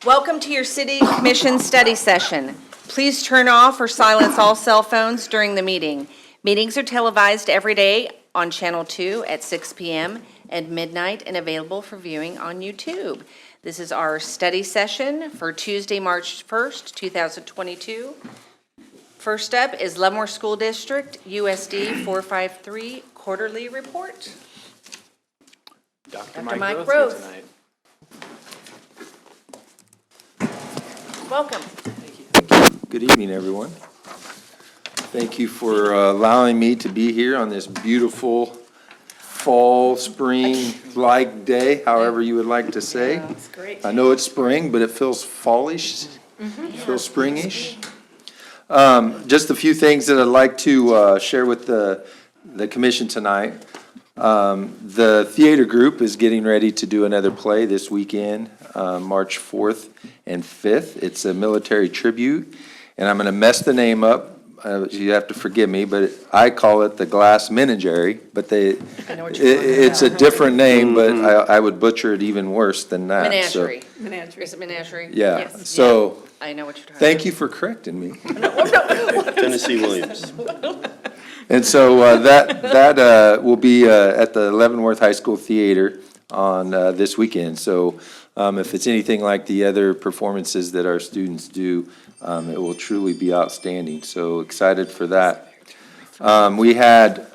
Welcome to your City Commission study session. Please turn off or silence all cell phones during the meeting. Meetings are televised every day on Channel 2 at 6 p.m. and midnight and available for viewing on YouTube. This is our study session for Tuesday, March 1st, 2022. First up is Leavenworth School District USD 453 Quarterly Report. Dr. Mike Roth Roth. here tonight. Welcome. Good evening, everyone. Thank you for allowing me to be here on this beautiful fall, spring-like day, however you would like to say. That's great. I know it's spring, but it feels fallish, feels springish. Just a few things that I'd like to share with the commission tonight. The theater group is getting ready to do another play this weekend, March 4th and 5th. It's a military tribute, and I'm going to mess the name up. You have to forgive me, but I call it the Glass Menagerie, but it's a different name, but I would butcher it even worse than that. Menagerie. So, Menagerie. Is it menagerie? yeah, Yes. so I know what you're talking about. thank you for correcting me. Tennessee Williams. And so that will be at the Leavenworth High School Theater on this weekend. So if it's anything like the other performances that our students do, it will truly be outstanding. So excited for that. We had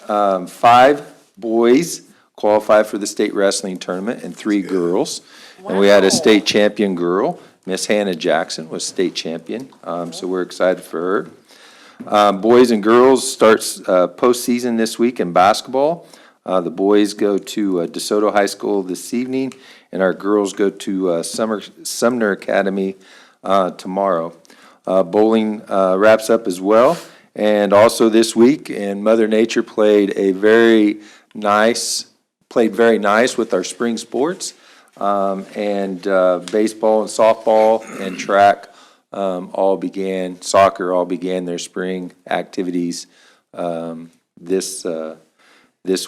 5 boys qualify for the state wrestling tournament and 3 girls. And we had a state champion girl. Miss Hannah Jackson was state champion. So we're excited for her. Boys and girls starts postseason this week in basketball. The boys go to DeSoto High School this evening, and our girls go to Sumner Academy tomorrow. Bowling wraps up as well, and also this week, and Mother Nature played very nice with our spring sports, and baseball and softball and track. Soccer all began their spring activities this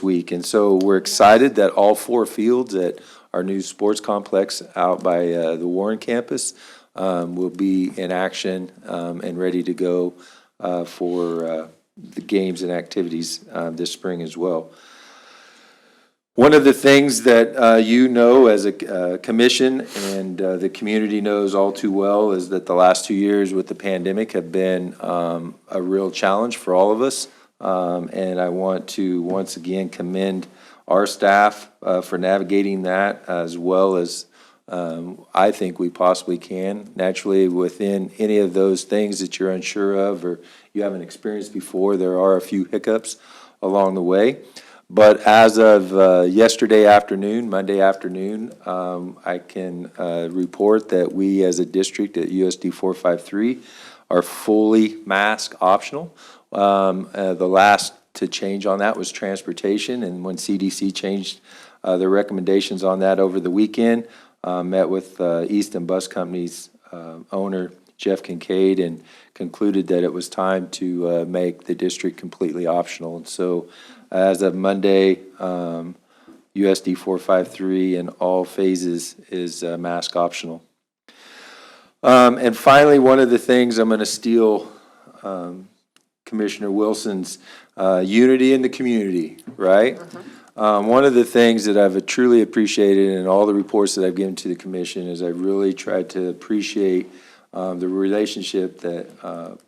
week. And so we're excited that all 4 fields at our new sports complex out by the Warren campus will be in action and ready to go for the games and activities this spring as well. One of the things that you know as a commission and the community knows all too well is that the last 2 years with the pandemic have been a real challenge for all of us. And I want to once again commend our staff for navigating that as well as I think we possibly can. Naturally, within any of those things that you're unsure of or you haven't experienced before, there are a few hiccups along the way. But as of yesterday afternoon, Monday afternoon, I can report that we as a district at USD 453 are fully mask optional. The last to change on that was transportation, and when CDC changed their recommendations on that over the weekend, met with Easton Bus Company's owner, Jeff Kincaid, and concluded that it was time to make the district completely optional. And so as of Monday, USD 453 in all phases is mask optional. And finally, one of the things I'm going to steal Commissioner Wilson's unity in the community, right? One of the things that I've truly appreciated in all the reports that I've given to the commission is I've really tried to appreciate the relationship that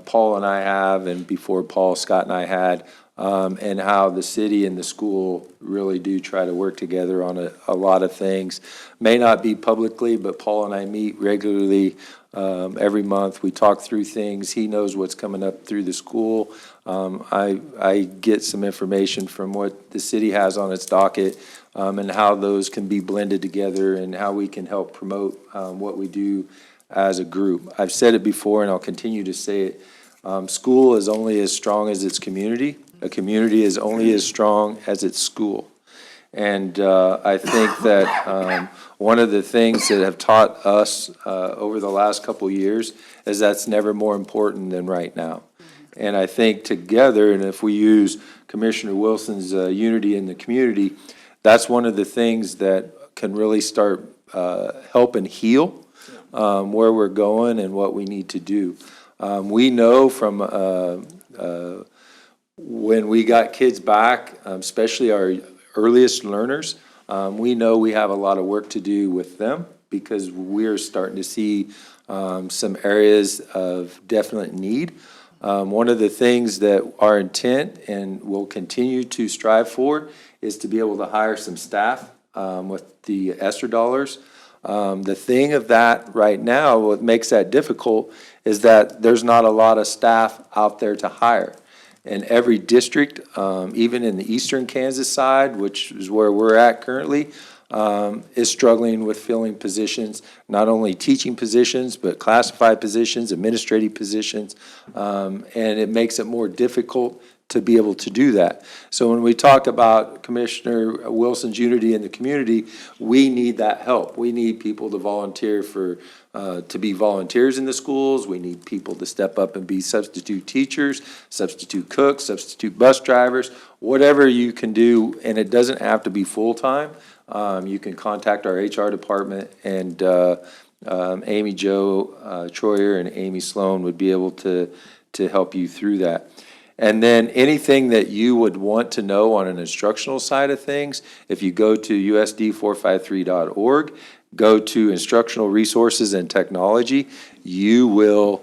Paul and I have, and before Paul, Scott and I had, and how the city and the school really do try to work together on a lot of things. May not be publicly, but Paul and I meet regularly every month. We talk through things. He knows what's coming up through the school. I get some information from what the city has on its docket and how those can be blended together and how we can help promote what we do as a group. I've said it before and I'll continue to say it. School is only as strong as its community. A community is only as strong as its school. And I think that one of the things that have taught us over the last couple years is that's never more important than right now. And I think together, and if we use Commissioner Wilson's unity in the community, that's one of the things that can really start help and heal where we're going and what we need to do. We know from when we got kids back, especially our earliest learners, we know we have a lot of work to do with them because we're starting to see some areas of definite need. One of the things that our intent and will continue to strive for is to be able to hire some staff with the ESSER dollars. The thing of that right now, what makes that difficult is that there's not a lot of staff out there to hire. And every district, even in the eastern Kansas side, which is where we're at currently, is struggling with filling positions, not only teaching positions, but classified positions, administrative positions, and it makes it more difficult to be able to do that. So when we talk about Commissioner Wilson's unity in the community, we need that help. We need people to volunteer to be volunteers in the schools. We need people to step up and be substitute teachers, substitute cooks, substitute bus drivers, whatever you can do, and it doesn't have to be full-time. You can contact our HR department, and Amy Jo Troyer and Amy Sloan would be able to help you through that. And then anything that you would want to know on an instructional side of things, if you go to usd453.org, go to instructional resources and technology, you will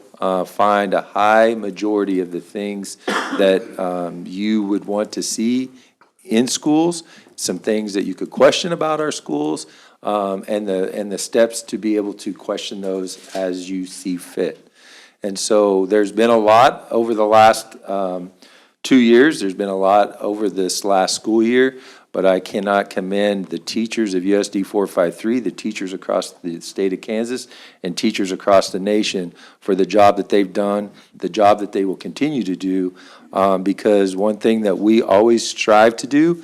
find a high majority of the things that you would want to see in schools, some things that you could question about our schools, and the steps to be able to question those as you see fit. And so there's been a lot over the last 2 years. There's been a lot over this last school year, but I cannot commend the teachers of USD 453, the teachers across the state of Kansas, and teachers across the nation for the job that they've done, the job that they will continue to do, because one thing that we always strive to do,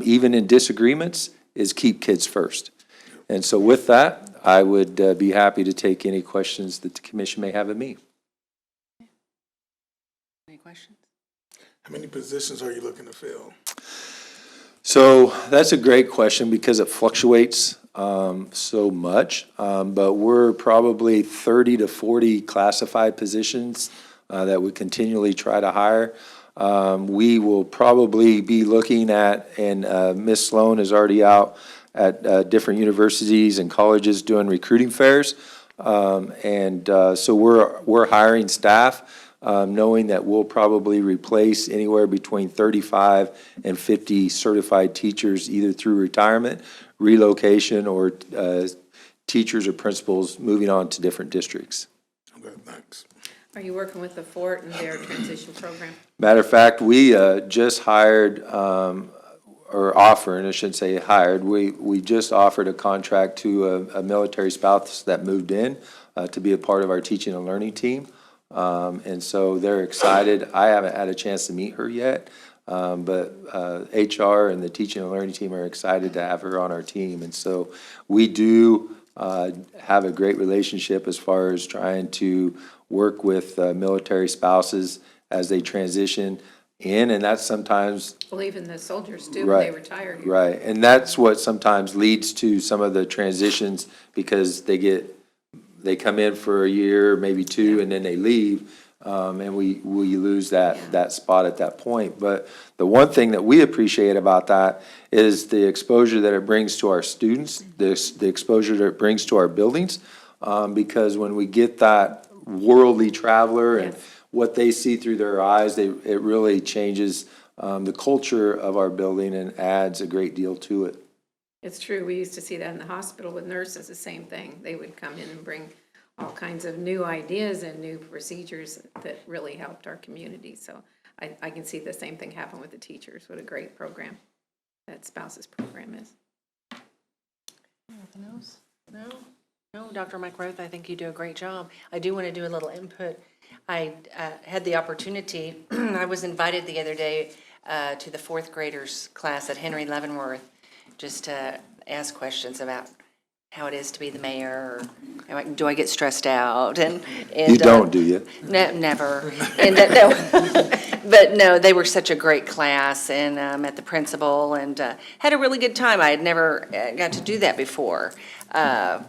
even in disagreements, is keep kids first. And so with that, I would be happy to take any questions that the commission may have of me. Any questions? How many positions are you looking to fill? So that's a great question because it fluctuates so much, but we're probably 30 to 40 classified positions that we continually try to hire. We will probably be looking at, and Ms. Sloan is already out at different universities and colleges doing recruiting fairs. So we're hiring staff, knowing that we'll probably replace anywhere between 35 and 50 certified teachers, either through retirement, relocation, or teachers or principals moving on to different districts. Okay, thanks. Are you working with the Fort and their transition program? Matter of fact, we just hired, or offered, I shouldn't say hired, we just offered a contract to a military spouse that moved in to be a part of our teaching and learning team. And so they're excited. I haven't had a chance to meet her yet, but HR and the teaching and learning team are excited to have her on our team. And so we do have a great relationship as far as trying to work with military spouses as they transition in, and that's sometimes... Well, even the soldiers do Right, when they retire here. Right, and that's what sometimes leads to some of the transitions, because they come in for a year, maybe two, and then they leave, and we lose that spot at that point. But the one thing that we appreciate about that is the exposure that it brings to our students, the exposure that it brings to our buildings, because when we get that worldly traveler and what they see through their eyes, it really changes the culture of our building and adds a great deal to it. It's true. We used to see that in the hospital with nurses, the same thing. They would come in and bring all kinds of new ideas and new procedures that really helped our community. So I can see the same thing happen with the teachers. What a great program that spouses program is. Anything else? No, Dr. Mike Roth, I think you do a great job. I do want to do a little input. I had the opportunity, I was invited the other day to the fourth graders class at Henry Leavenworth, just to ask questions about how it is to be the mayor, or do I get stressed out? And You don't, do you? Never. And but no, they were such a great class, and met the principal, and had a really good time. I had never got to do that before.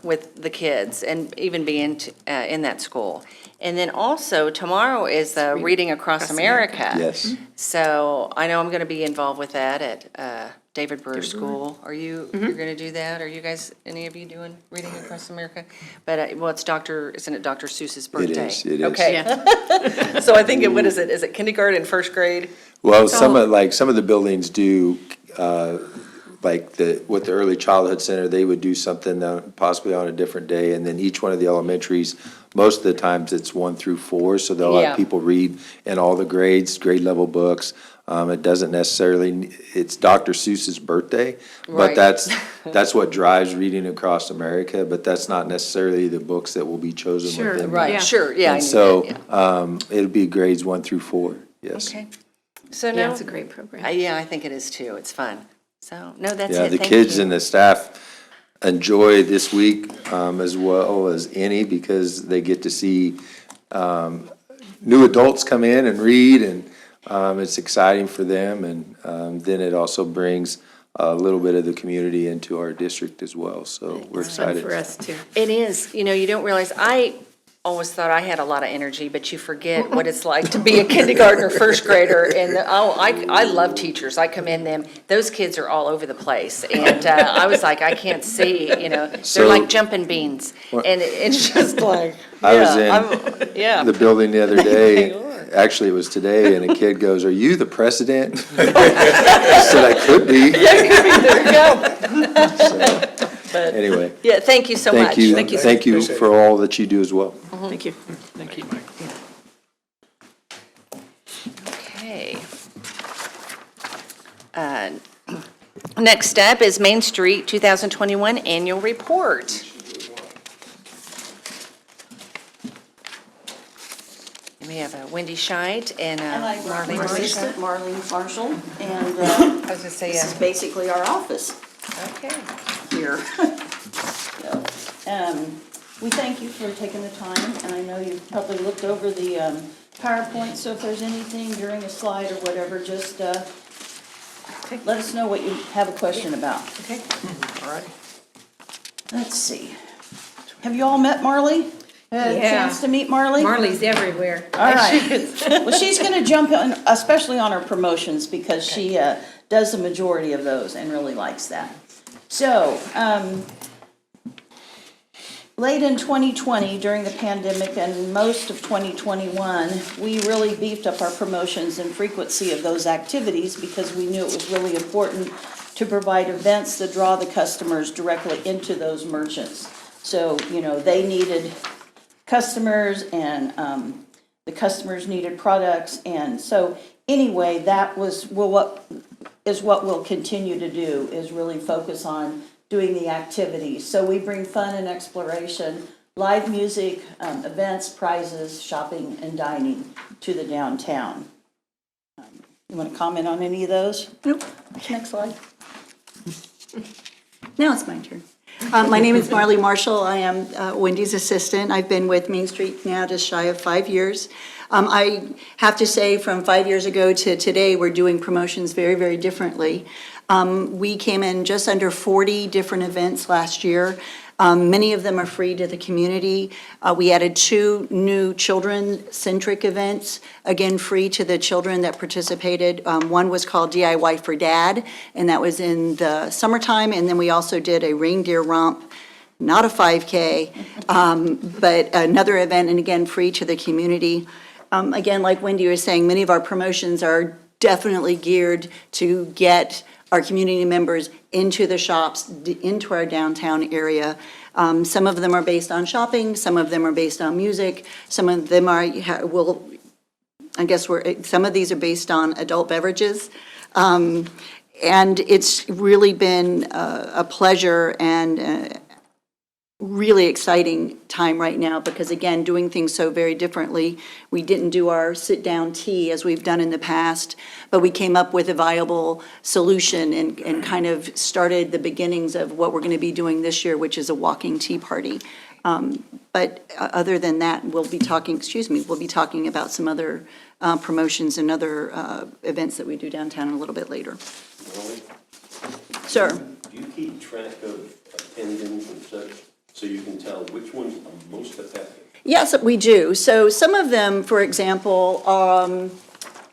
with the kids and even being in that school. And then also, tomorrow is Reading Across America. Yes. So I know I'm going to be involved with that at David Brewer School. Are you, you're going to do that? Are you guys, any of you doing Reading Across America? But, well, it's isn't it Dr. Seuss's birthday? It is. Okay. So I think, what is it? Is it kindergarten, first grade? Well, some of the buildings do, like with the Early Childhood Center, they would do something possibly on a different day. And then each one of the elementaries, most of the times it's 1 through 4, so they'll Yeah. have people read in all the grades, grade level books. It doesn't necessarily, it's Dr. Seuss's birthday, Right. but that's what drives Reading Across America, but that's not necessarily the books that will be chosen Sure, within. Right, Yeah. sure, yeah. I And knew so, that, yeah. it'll be grades 1 through 4, yes. Okay. So Yeah, no. it's a great program. Yeah, I think it is too. It's fun. So, no, that's Yeah, it. the Thank kids you. and the staff enjoy this week as well as any, because they get to see new adults come in and read, and it's exciting for them. And then it also brings a little bit of the community into our district as well, so we're It's fun excited. for us too. It is. You know, you don't realize, I always thought I had a lot of energy, but you forget what it's like to be a kindergartner, first grader. And, I love teachers. I commend them. Those kids are all over the place. And I was like, I can't see, they're So- like jumping beans. And it's just like, I was yeah, in the building the other day, actually it was today, and a kid goes, "Are you the president?" I said, "I could be." There you go. Anyway, Yeah, thank you so much. thank you. Thank you for all that you do as well. Thank you. Thank you, Mike. Okay. Next up is Main Street 2021 Annual Report. And we have Wendy Scheid and And I brought Marlene my Marshall. assistant, Marlene Marshall, and I was gonna say, this is basically our office okay. here. So, we thank you for taking the time, and I know you've probably looked over the PowerPoint, so if there's anything during a slide or whatever, just let us know what you have a question about. Okay. All right. Let's see. Have you all met Marley? Had a Yeah. chance to meet Marley? Marley's everywhere. All right. Well, she's going to jump in, especially on her promotions, because she does the majority of those and really likes that. So, late in 2020, during the pandemic and most of 2021, we really beefed up our promotions and frequency of those activities because we knew it was really important to provide events that draw the customers directly into those merchants. So, they needed customers, and the customers needed products, and so anyway, that was what we'll continue to do, is really focus on doing the activities. So we bring fun and exploration, live music, events, prizes, shopping, and dining to the downtown. You want to comment on any of those? Nope. Next slide. Now it's my turn. My name is Marley Marshall. I am Wendy's assistant. I've been with Main Street now just shy of 5 years. I have to say, from 5 years ago to today, we're doing promotions very, very differently. We came in just under 40 different events last year. Many of them are free to the community. We added 2 new children-centric events, again, free to the children that participated. One was called DIY for Dad, and that was in the summertime. And then we also did a Reindeer Romp, not a 5K, but another event, and again, free to the community. Again, like Wendy was saying, many of our promotions are definitely geared to get our community members into the shops, into our downtown area. Some of them are based on shopping, some of them are based on music, some of them some of these are based on adult beverages. And it's really been a pleasure and really exciting time right now, because again, doing things so very differently. We didn't do our sit-down tea as we've done in the past, but we came up with a viable solution and kind of started the beginnings of what we're going to be doing this year, which is a walking tea party. But other than that, we'll be talking about some other promotions and other events that we do downtown a little bit later. Sir? Do you keep track of tendons and such, so you can tell which ones are most effective? Yes, we do. So some of them, for example,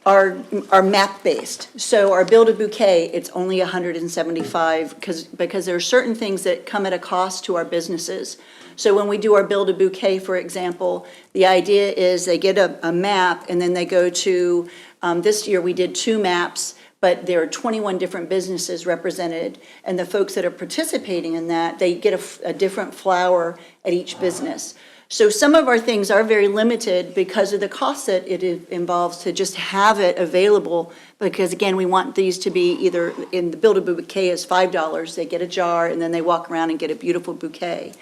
are map-based. So our Build a Bouquet, it's only 175, because there are certain things that come at a cost to our businesses. So when we do our Build a Bouquet, for example, the idea is they get a map, and then they go to, this year we did 2 maps, but there are 21 different businesses represented, and the folks that are participating in that, they get a different flower at each business. So some of our things are very limited because of the cost that it involves to just have it available, because again, we want these to be either, in the Build a Bouquet is $5, they get a jar, and then they walk around and get a beautiful bouquet.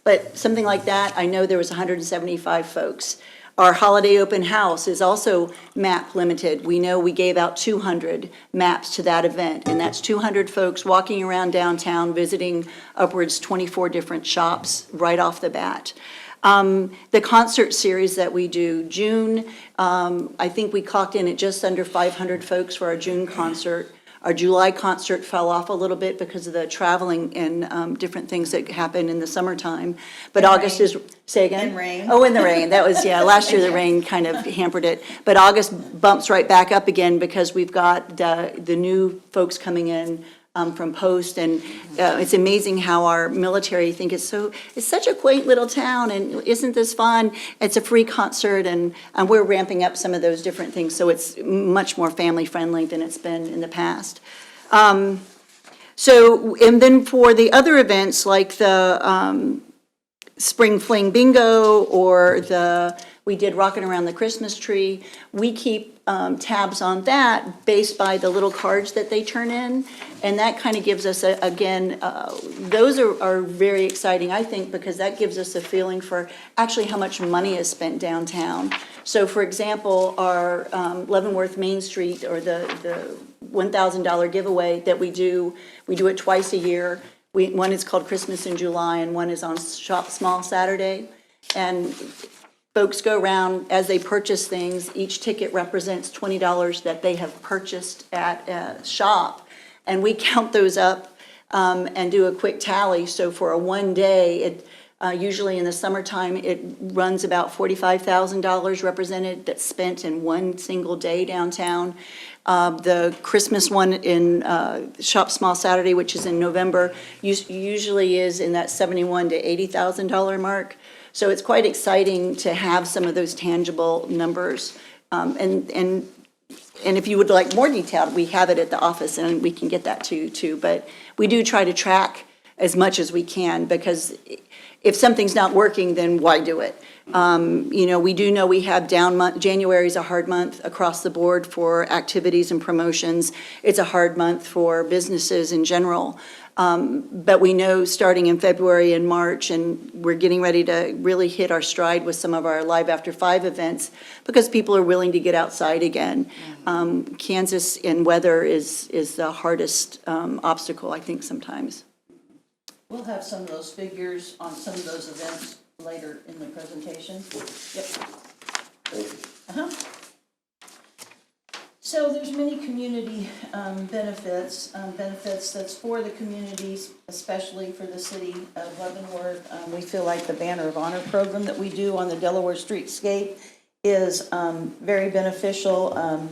But something like that, I know there was 175 folks. Our holiday open house is also map limited. We know we gave out 200 maps to that event, and that's 200 folks walking around downtown visiting upwards 24 different shops right off the bat. The concert series that we do, June, I think we clocked in at just under 500 folks for our June concert. Our July concert fell off a little bit because of the traveling and different things that happen in the summertime. But August is, say again? And rain. Oh, in the rain, that was, yeah, last year the rain kind of hampered it. But August bumps right back up again because we've got the new folks coming in from Post, and it's amazing how our military think it's such a quaint little town, and isn't this fun? It's a free concert, and we're ramping up some of those different things, so it's much more family-friendly than it's been in the past. So, and then for the other events, like the Spring Fling Bingo, or we did Rockin' Around the Christmas Tree, we keep tabs on that based by the little cards that they turn in. And that kind of gives us, those are very exciting, I think, because that gives us a feeling for actually how much money is spent downtown. So for example, our Leavenworth Main Street, or the $1,000 giveaway that we do it twice a year. One is called Christmas in July, and one is on Shop Small Saturday. And folks go around, as they purchase things, each ticket represents $20 that they have purchased at a shop. And we count those up and do a quick tally. So for a one day, usually in the summertime, it runs about $45,000 represented that's spent in one single day downtown. The Christmas one in Shop Small Saturday, which is in November, usually is in that $71,000 to $80,000 mark. So it's quite exciting to have some of those tangible numbers. And if you would like more detailed, we have it at the office, and we can get that to you too. But we do try to track as much as we can, because if something's not working, then why do it? We do know we have down month. January is a hard month across the board for activities and promotions. It's a hard month for businesses in general. But we know starting in February and March, and we're getting ready to really hit our stride with some of our Live After 5 events, because people are willing to get outside again. Kansas in weather is the hardest obstacle, I think, sometimes. We'll have some of those figures on some of those events later in the presentation. Yep. So there's many community benefits that's for the communities, especially for the city of Leavenworth. We feel like the Banner of Honor program that we do on the Delaware Streetscape is very beneficial.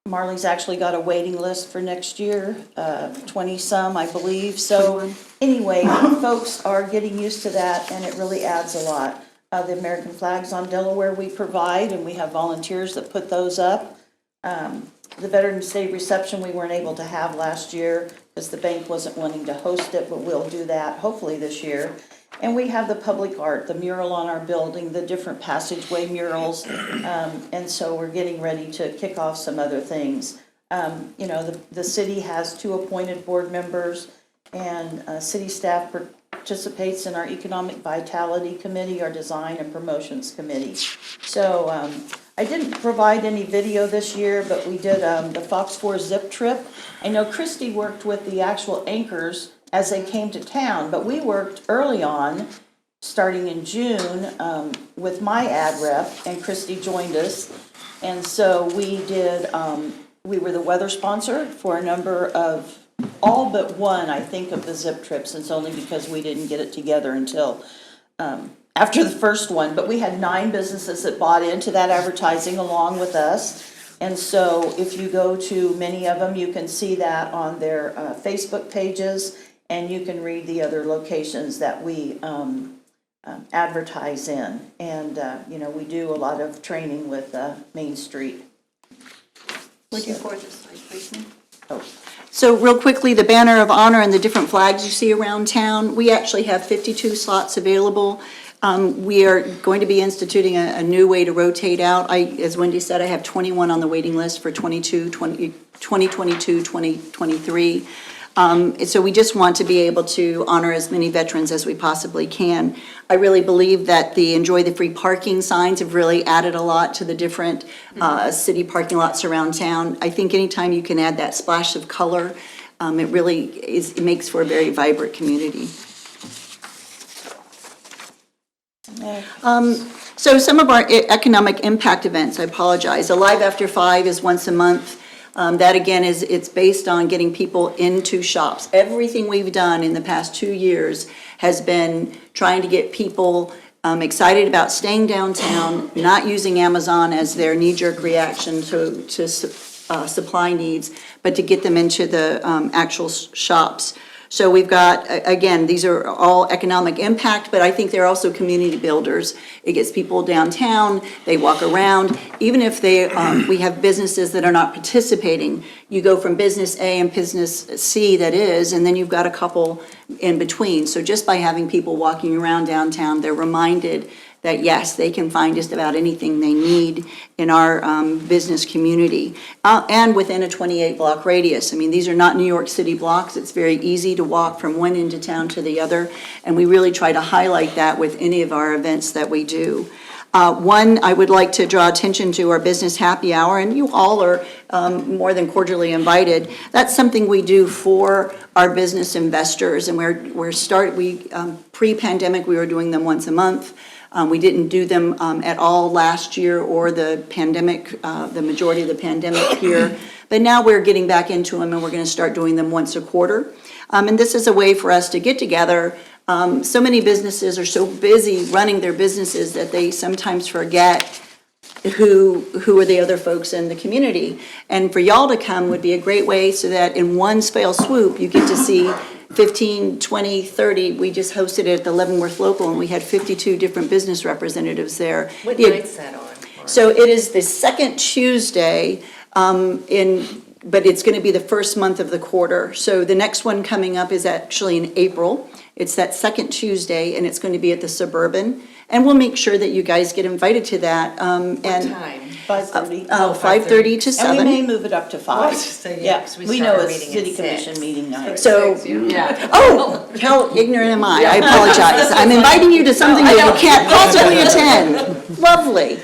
Marley's actually got a waiting list for next year, 20-some, I believe. So anyway, folks are getting used to that, and it really adds a lot. The American flags on Delaware we provide, and we have volunteers that put those up. The Veterans Day reception we weren't able to have last year because the bank wasn't wanting to host it, but we'll do that hopefully this year. And we have the public art, the mural on our building, the different passageway murals, and so we're getting ready to kick off some other things. The city has 2 appointed board members, and city staff participates in our Economic Vitality Committee, our Design and Promotions Committee. So I didn't provide any video this year, but we did the Fox 4 Zip Trip. I know Christy worked with the actual anchors as they came to town, but we worked early on, starting in June, with my ad rep, and Christy joined us. And so we did, we were the weather sponsor for a number of all but one, I think, of the zip trips. It's only because we didn't get it together until after the first one. But we had 9 businesses that bought into that advertising along with us. And so if you go to many of them, you can see that on their Facebook pages, and you can read the other locations that we advertise in. And, we do a lot of training with Main Street. Looking forward to this slide, please, ma'am. Oh. So real quickly, the banner of honor and the different flags you see around town, we actually have 52 slots available. We are going to be instituting a new way to rotate out. As Wendy said, I have 21 on the waiting list for 2022, 2023. So we just want to be able to honor as many veterans as we possibly can. I really believe that the enjoy the free parking signs have really added a lot to the different city parking lots around town. I think anytime you can add that splash of color, it really it makes for a very vibrant community. So some of our economic impact events, I apologize. Alive After 5 is once a month. That again it's based on getting people into shops. Everything we've done in the past 2 years has been trying to get people excited about staying downtown, not using Amazon as their knee-jerk reaction to supply needs, but to get them into the actual shops. So we've got, again, these are all economic impact, but I think they're also community builders. It gets people downtown, they walk around. Even if we have businesses that are not participating, you go from business A and business C that is, and then you've got a couple in between. So just by having people walking around downtown, they're reminded that yes, they can find just about anything they need in our business community, and within a 28-block radius. I mean, these are not New York City blocks. It's very easy to walk from one end of town to the other, and we really try to highlight that with any of our events that we do. One, I would like to draw attention to our business happy hour, and you all are more than cordially invited. That's something we do for our business investors, and pre-pandemic, we were doing them once a month. We didn't do them at all last year or the pandemic, the majority of the pandemic year. But now we're getting back into them, and we're going to start doing them once a quarter. And this is a way for us to get together. So many businesses are so busy running their businesses that they sometimes forget who are the other folks in the community. And for y'all to come would be a great way so that in one fell swoop, you get to see 15, 20, 30. We just hosted it at the Leavenworth Local, and we had 52 different business representatives there. What night's that on? So it is the second Tuesday but it's going to be the first month of the quarter. So the next one coming up is actually in April. It's that second Tuesday, and it's going to be at the Suburban. And we'll make sure that you guys get invited to that. What time? 5:30. 5:30 to 7. And we may move it up to 5. yeah, 'cause we We start know our it's meeting city at commission 6. meeting night. So, Yeah. oh, how ignorant am I? I apologize. I'm inviting you to something that you can't possibly attend. Lovely.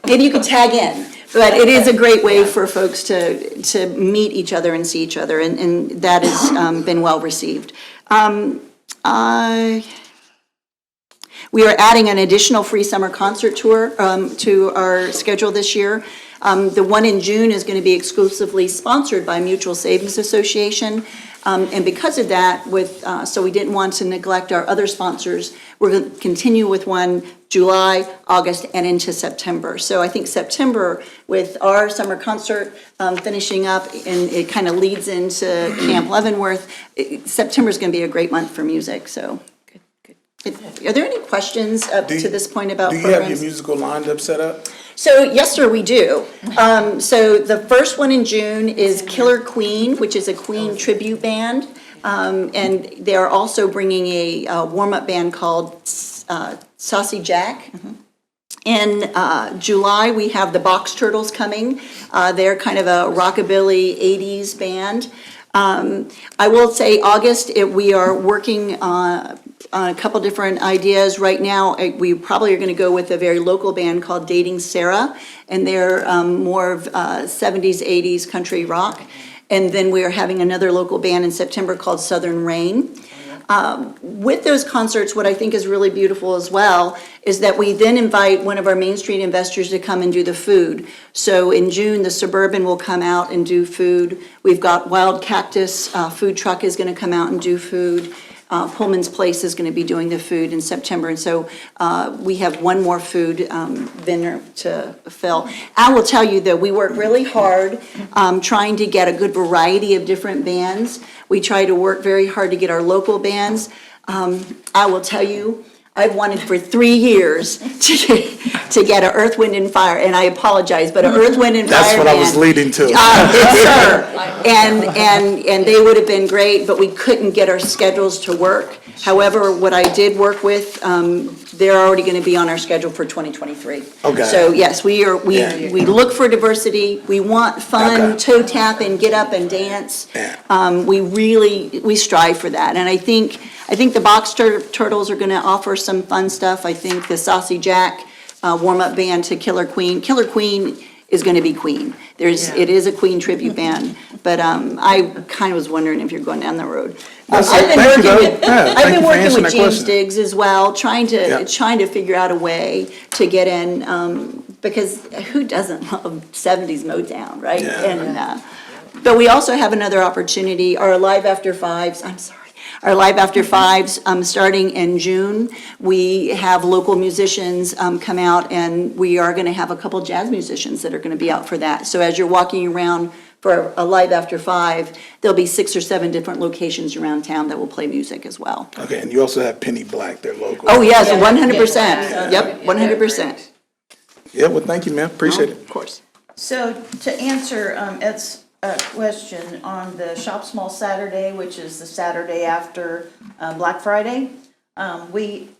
Maybe you could tag in. But it is a great way for folks to meet each other and see each other, and that has been well received. We are adding an additional free summer concert tour to our schedule this year. The one in June is going to be exclusively sponsored by Mutual Savings Association. And because of that, so we didn't want to neglect our other sponsors, we're going to continue with one July, August, and into September. So I think September, with our summer concert finishing up, and it kind of leads into Camp Leavenworth, September is going to be a great month for music, so. Are there any questions up to this point about Do you have your programs? musical lined up set up? So, yes, sir, we do. So the first one in June is Killer Queen, which is a Queen tribute band. And they are also bringing a warm-up band called Saucy Jack. In July, we have the Box Turtles coming. They're kind of a rockabilly 80s band. I will say August, we are working on a couple different ideas. Right now, we probably are going to go with a very local band called Dating Sarah, and they're more of 70s, 80s country rock. And then we are having another local band in September called Southern Rain. With those concerts, what I think is really beautiful as well is that we then invite one of our Main Street investors to come and do the food. So in June, the Suburban will come out and do food. We've got Wild Cactus food truck is going to come out and do food. Pullman's Place is going to be doing the food in September, and so we have one more food vendor to fill. I will tell you, though, we work really hard trying to get a good variety of different bands. We try to work very hard to get our local bands. I will tell you, I've wanted for 3 years to get an Earth, Wind, and Fire, and I apologize, but an Earth, Wind, and Fire That's what I was band, leading to. yes, sir. And they would have been great, but we couldn't get our schedules to work. However, what I did work with, they're already going to be on our schedule for 2023. Okay. So yes, we Yeah. look for diversity. We want fun, Okay. toe tap and get up and dance. Yeah. We strive for that. And I think the Box Turtles are going to offer some fun stuff. I think the Saucy Jack warm-up band to Killer Queen. Killer Queen is going to be Queen. It is a Queen tribute band, but I kind of was wondering if you're going down the road. I've been working with James Diggs as well, trying to figure out a way to get in, because who doesn't love 70s Motown, right? Yeah. And but we also have another opportunity, our Live After Fives, our Live After Fives, starting in June. We have local musicians come out, and we are going to have a couple jazz musicians that are going to be out for that. So as you're walking around for a Live After Five, there'll be 6 or 7 different locations around town that will play music as well. Okay, and you also have Penny Black, they're local. Oh, yes, 100%. Yep, 100%. Yeah, well, thank you, ma'am, appreciate it. Of course. So to answer Ed's question on the Shop Small Saturday, which is the Saturday after Black Friday, we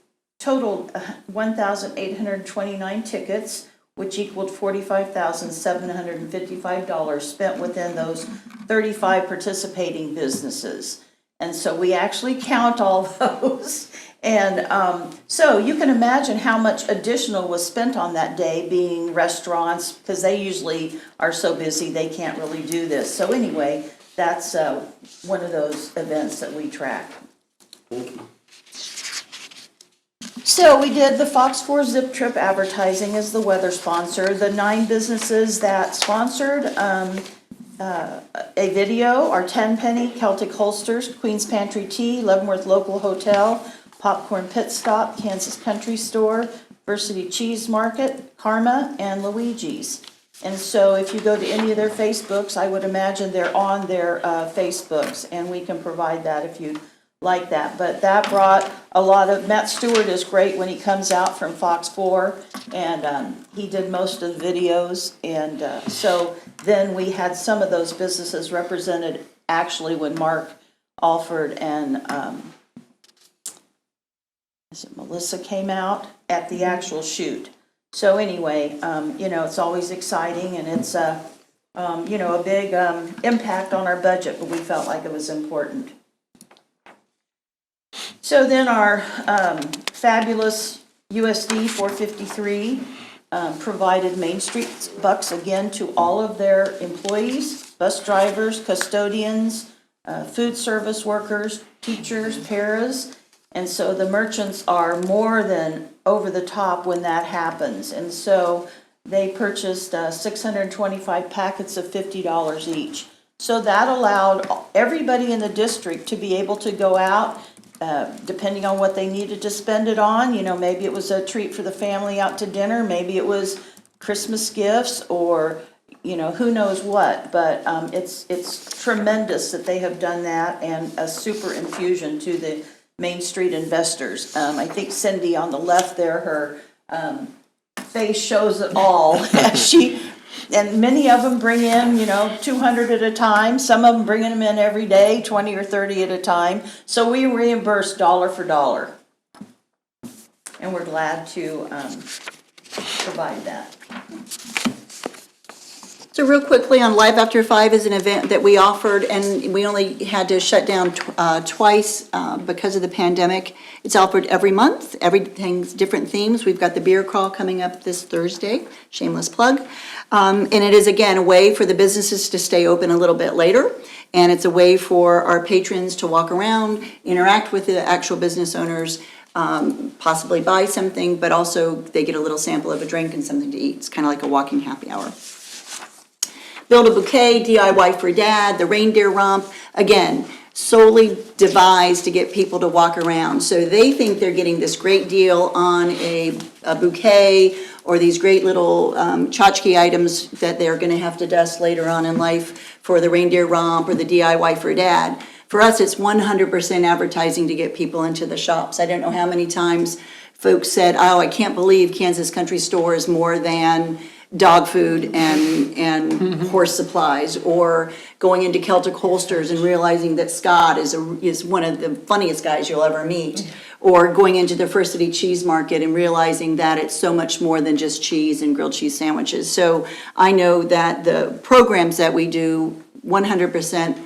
totaled 1,829 tickets, which equaled $45,755 spent within those 35 participating businesses. And so we actually count all those. And so you can imagine how much additional was spent on that day, being restaurants, because they usually are so busy they can't really do this. So anyway, that's one of those events that we track. So we did the Fox 4 Zip Trip advertising as the weather sponsor. The 9 businesses that sponsored a video are Tenpenny, Celtic Holsters, Queen's Pantry Tea, Leavenworth Local Hotel, Popcorn Pit Stop, Kansas Country Store, Versity Cheese Market, Karma, and Luigi's. And so if you go to any of their Facebooks, I would imagine they're on their Facebooks, and we can provide that if you'd like that. But that brought a lot of, Matt Stewart is great when he comes out from Fox 4, and he did most of the videos. And so then we had some of those businesses represented actually when Mark Alford and Melissa came out at the actual shoot. So anyway, it's always exciting, and it's a big impact on our budget, but we felt like it was important. So then our fabulous USD 453 provided Main Street bucks again to all of their employees, bus drivers, custodians, food service workers, teachers, paras. And so the merchants are more than over the top when that happens. And so they purchased 625 packets of $50 each. So that allowed everybody in the district to be able to go out, depending on what they needed to spend it on. Maybe it was a treat for the family out to dinner. Maybe it was Christmas gifts, or who knows what. But it's tremendous that they have done that, and a super infusion to the Main Street investors. I think Cindy on the left there, her face shows it all. And many of them bring in, 200 at a time. Some of them bringing them in every day, 20 or 30 at a time. So we reimburse dollar for dollar. And we're glad to provide that. So real quickly on Live After 5 is an event that we offered, and we only had to shut down twice because of the pandemic. It's offered every month. Everything's different themes. We've got the beer crawl coming up this Thursday, shameless plug. And it is, again, a way for the businesses to stay open a little bit later. And it's a way for our patrons to walk around, interact with the actual business owners, possibly buy something, but also they get a little sample of a drink and something to eat. It's kind of like a walking happy hour. Build a Bouquet, DIY for Dad, the Reindeer Romp, again, solely devised to get people to walk around. So they think they're getting this great deal on a bouquet or these great little tchotchke items that they're gonna have to dust later on in life for the Reindeer Romp or the DIY for Dad. For us, it's 100% advertising to get people into the shops. I don't know how many times folks said, oh, I can't believe Kansas Country Store is more than dog food and horse supplies, or going into Celtic Holsters and realizing that Scott is one of the funniest guys you'll ever meet, or going into the First City Cheese Market and realizing that it's so much more than just cheese and grilled cheese sandwiches. So I know that the programs that we do 100%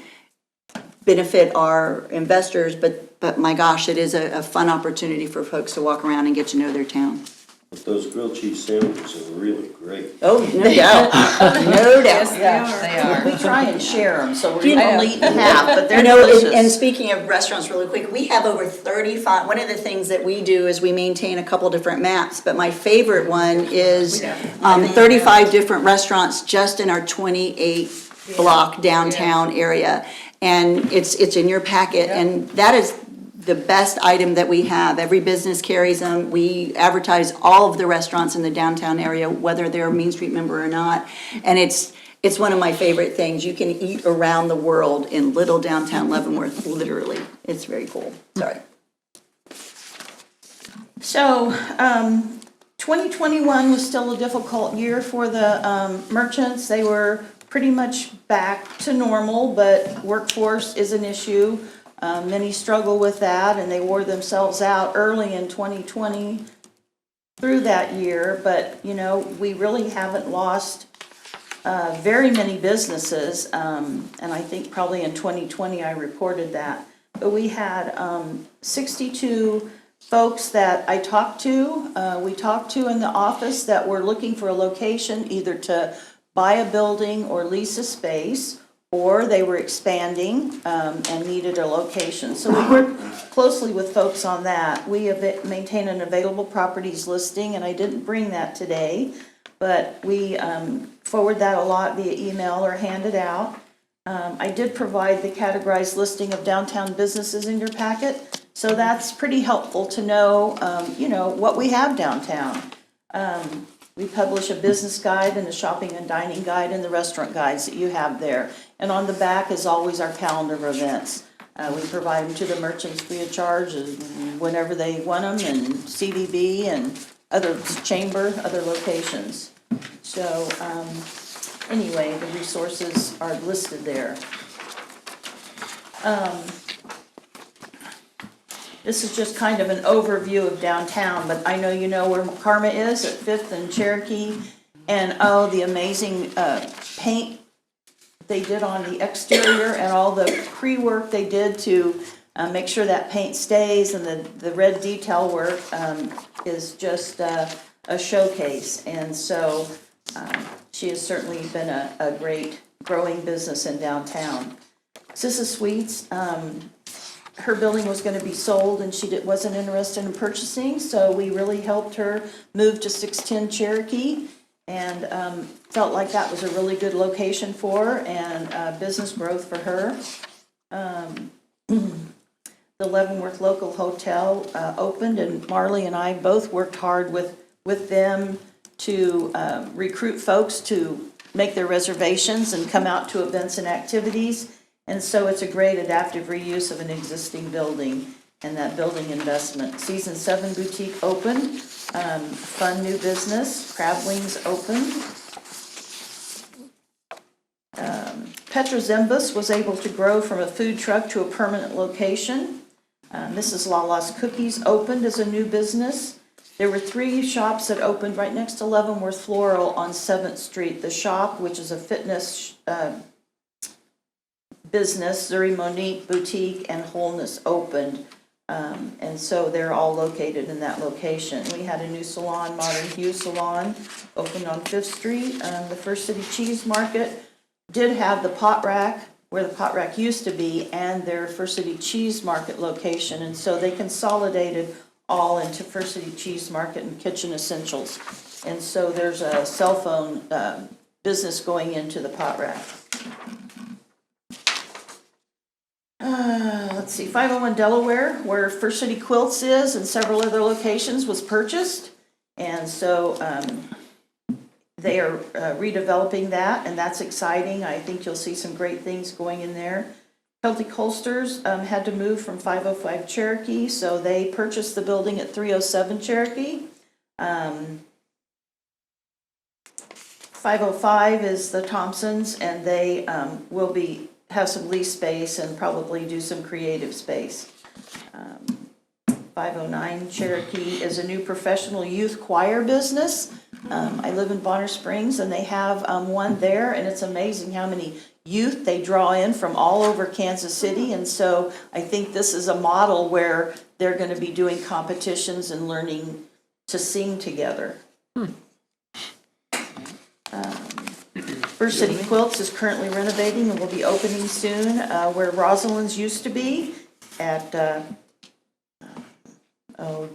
benefit our investors, but my gosh, it is a fun opportunity for folks to walk around and get to know their town. But those grilled cheese sandwiches are really great. Oh, no doubt, no doubt. Yes, they are. We try and share them, so we're You know- only eating half, but they're You know, and delicious. speaking of restaurants really quick, we have over 35, one of the things that we do is we maintain a couple different maps, but my favorite one is 35 different restaurants just in our 28 block downtown area. And it's in your packet, and that is the best item that we have. Every business carries them. We advertise all of the restaurants in the downtown area, whether they're a Main Street member or not. And it's one of my favorite things. You can eat around the world in little downtown Leavenworth, literally. It's very cool. Sorry. So, 2021 was still a difficult year for the merchants. They were pretty much back to normal, but workforce is an issue. Many struggle with that, and they wore themselves out early in 2020 through that year. But, you know, we really haven't lost very many businesses, and I think probably in 2020 I reported that. But we had 62 folks that I talked to, we talked to in the office that were looking for a location either to buy a building or lease a space, or they were expanding and needed a location. So we worked closely with folks on that. We maintain an available properties listing, and I didn't bring that today, but we forward that a lot via email or hand it out. I did provide the categorized listing of downtown businesses in your packet, so that's pretty helpful to know, you know, what we have downtown. We publish a business guide and a shopping and dining guide and the restaurant guides that you have there. And on the back is always our calendar of events. We provide them to the merchants free of charge whenever they want them, and CVB and other chamber, other locations. So anyway, the resources are listed there. This is just kind of an overview of downtown, but I know you know where Karma is at 5th and Cherokee. And oh, the amazing paint they did on the exterior and all the pre-work they did to make sure that paint stays, and the red detail work is just a showcase. And so she has certainly been a great growing business in downtown. Sissa Sweets, her building was going to be sold and she wasn't interested in purchasing, so we really helped her move to 610 Cherokee, and felt like that was a really good location for her and business growth for her. The Leavenworth Local Hotel opened, and Marley and I both worked hard with them to recruit folks to make their reservations and come out to events and activities. And so it's a great adaptive reuse of an existing building and that building investment. Season 7 Boutique opened, fun new business. Crab Wings opened. Petra Zembus was able to grow from a food truck to a permanent location. Mrs. Lala's Cookies opened as a new business. There were 3 shops that opened right next to Leavenworth Floral on 7th Street. The Shop, which is a fitness business, Zuri Monique Boutique, and Wholeness opened. And so they're all located in that location. We had a new salon, Modern Hue Salon, opened on 5th Street. The First City Cheese Market did have the pot rack where the Pot Rack used to be and their First City Cheese Market location. And so they consolidated all into First City Cheese Market and Kitchen Essentials. And so there's a cell phone business going into the Pot Rack. Let's see, 501 Delaware, where First City Quilts is and several other locations, was purchased. And so they are redeveloping that, and that's exciting. I think you'll see some great things going in there. Celtic Holsters had to move from 505 Cherokee, so they purchased the building at 307 Cherokee. 505 is the Thompsons, and they will have some lease space and probably do some creative space. 509 Cherokee is a new professional youth choir business. I live in Bonner Springs, and they have one there, and it's amazing how many youth they draw in from all over Kansas City. And so I think this is a model where they're going to be doing competitions and learning to sing together. First City Quilts is currently renovating and will be opening soon where Rosalind's used to be at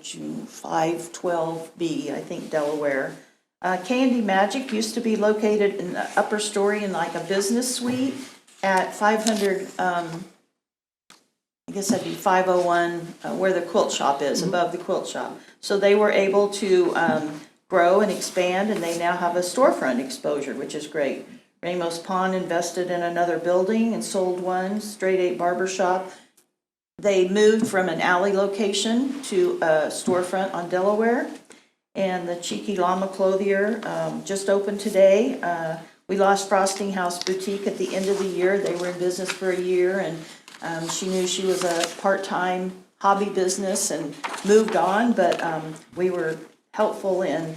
June 512B, I think, Delaware. Candy Magic used to be located in the upper story in like a business suite at 500, I guess that'd be 501, where the quilt shop is, above the quilt shop. So they were able to grow and expand, and they now have a storefront exposure, which is great. Ramos Pond invested in another building and sold one, Straight 8 Barber Shop. They moved from an alley location to a storefront on Delaware. And the Cheeky Llama Clothier just opened today. We lost Frosting House Boutique at the end of the year. They were in business for a year, and she knew she was a part-time hobby business and moved on, but we were helpful in